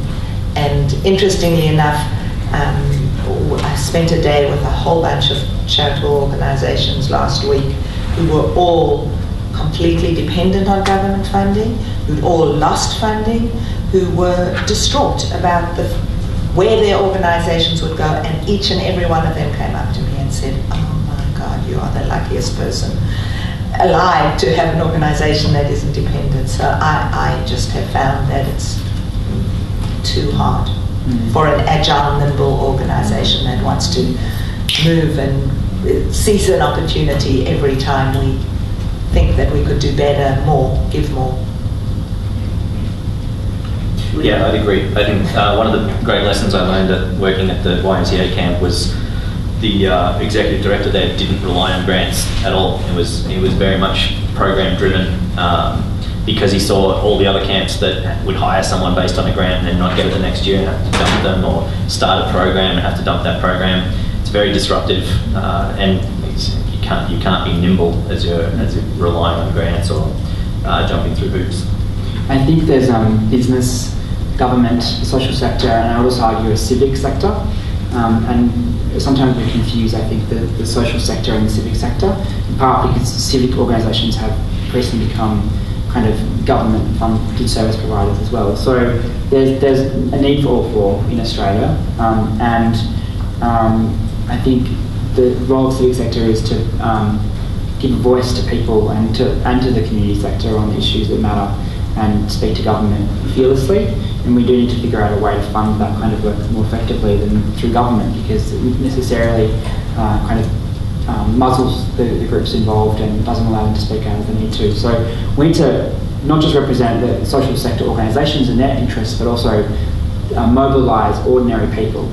[SPEAKER 3] And interestingly enough, I spent a day with a whole bunch of charitable organisations last week who were all completely dependent on government funding, who'd all lost funding, who were distraught about where their organisations would go, and each and every one of them came up to me and said, "Oh my God, you are the luckiest person alive to have an organisation that isn't dependent." So I just have found that it's too hard for an agile, nimble organisation that wants to move and seize an opportunity every time we think that we could do better, more, give more.
[SPEAKER 1] Yeah, I'd agree. I think one of the great lessons I learned working at the YMCA camp was the executive director there didn't rely on grants at all. He was very much program driven. Because he saw all the other camps that would hire someone based on a grant and then not get it the next year and have to dump them, or start a program and have to dump that program. It's very disruptive, and you can't be nimble as you're relying on grants or jumping through hoops.
[SPEAKER 4] I think there's business, government, the social sector, and I would also argue a civic sector. And sometimes we confuse, I think, the social sector and the civic sector, in part because civic organisations have increasingly become kind of government-funded service providers as well. So there's a need for all four in Australia, and I think the role of the civic sector is to give a voice to people and to the community sector on issues that matter, and speak to government fearlessly. And we do need to figure out a way to fund that kind of work more effectively than through government, because it necessarily kind of muzzles the groups involved and doesn't allow them to speak out as they need to. So we need to not just represent the social sector organisations and their interests, but also mobilise ordinary people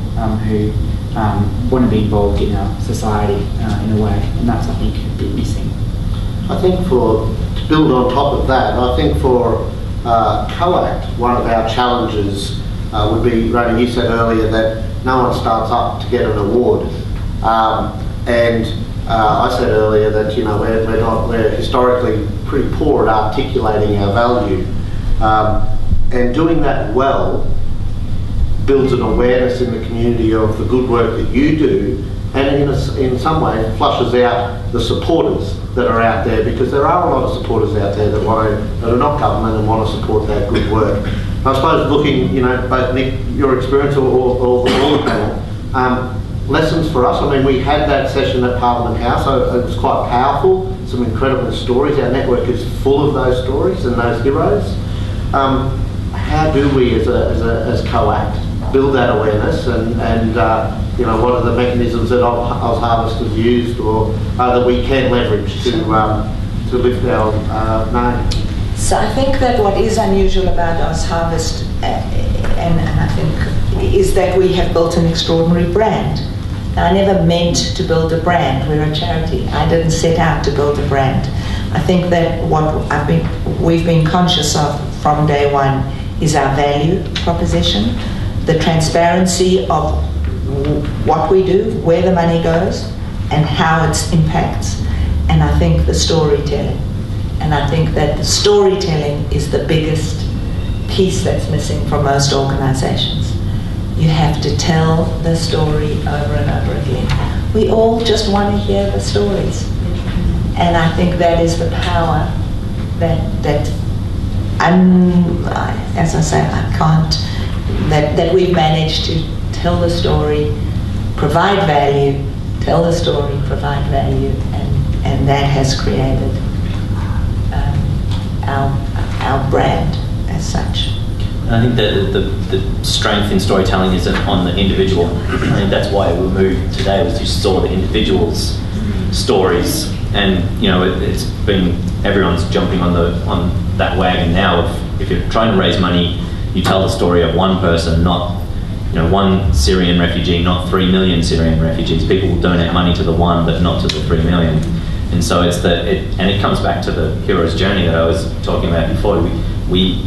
[SPEAKER 4] who want to be involved in our society in a way, and that's, I think, a bit missing.
[SPEAKER 2] I think to build on top of that, I think for CoAct, one of our challenges would be, Ronni, you said earlier that no one starts up to get an award. I said earlier that we're historically pretty poor at articulating our value, and doing that well builds an awareness in the community of the good work that you do, and in some way flushes out the supporters that are out there, because there are a lot of supporters out there that are not government and want to support that good work. I suppose looking, both Nick, your experience or the panel, lessons for us. I mean, we had that session at Parliament House, so it was quite powerful, some incredible stories. Our network is full of those stories and those heroes. How do we as CoAct build that awareness, and what are the mechanisms that OzHarvest has used or that we can leverage to lift our name?
[SPEAKER 3] So I think that what is unusual about OzHarvest, and I think, is that we have built an extraordinary brand. I never meant to build a brand. We're a charity. I didn't set out to build a brand. I think that what we've been conscious of from day one is our value proposition, the transparency of what we do, where the money goes, and how it impacts, and I think the storytelling. And I think that the storytelling is the biggest piece that's missing from most organisations. You have to tell the story over and over again. We all just want to hear the stories. And I think that is the power that as I say, that we've managed to tell the story, provide value, tell the story, provide value, and that has created our brand as such.
[SPEAKER 1] I think that the strength in storytelling isn't on the individual. I think that's why we moved today, was you saw the individuals' stories, and it's been, everyone's jumping on that wagon now. If you're trying to raise money, you tell the story of one person, not one Syrian refugee, not 3 million Syrian refugees. People will donate money to the one, but not to the 3 million. And so it comes back to the hero's journey that I was talking about before. We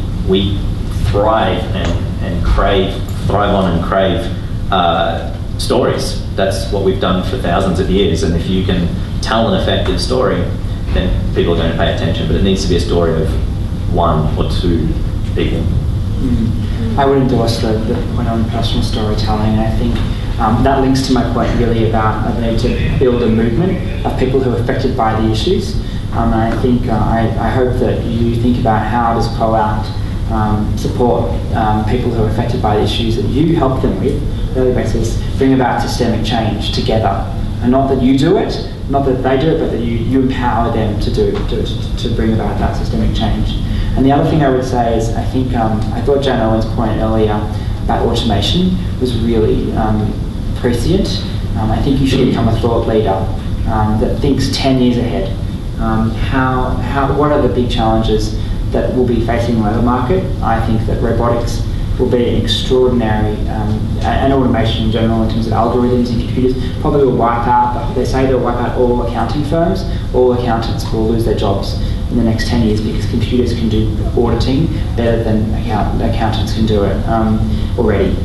[SPEAKER 1] thrive and thrive on and crave stories. That's what we've done for thousands of years. And if you can tell an effective story, then people are going to pay attention. But it needs to be a story of 1 or 2 people.
[SPEAKER 4] I would endorse the point on personal storytelling. I think that links to my point really about the need to build a movement of people who are affected by the issues. I think I hope that you think about how does CoAct support people who are affected by the issues that you help them with on a daily basis, bring about systemic change together. And not that you do it, not that they do it, but that you empower them to bring about that systemic change. And the other thing I would say is, I think, I thought Jan Owen's point earlier about automation was really prescient. I think you should become a thought leader that thinks 10 years ahead. What are the big challenges that will be facing the labour market? I think that robotics will be an extraordinary, and automation in general in terms of algorithms and computers probably will wipe out, they say they'll wipe out all accounting firms. All accountants will lose their jobs in the next 10 years because computers can do auditing better than accountants can do it already.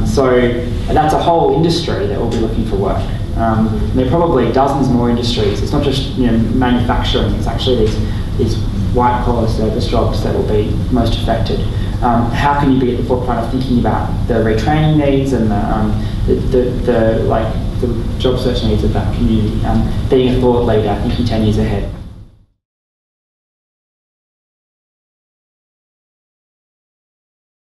[SPEAKER 4] So that's a whole industry that will be looking for work. There are probably dozens more industries. It's not just manufacturing, it's actually these white-collar service jobs that will be most affected. How can you be at the forefront of thinking about the retraining needs and the job search needs of that community? Being a thought leader, thinking 10 years ahead.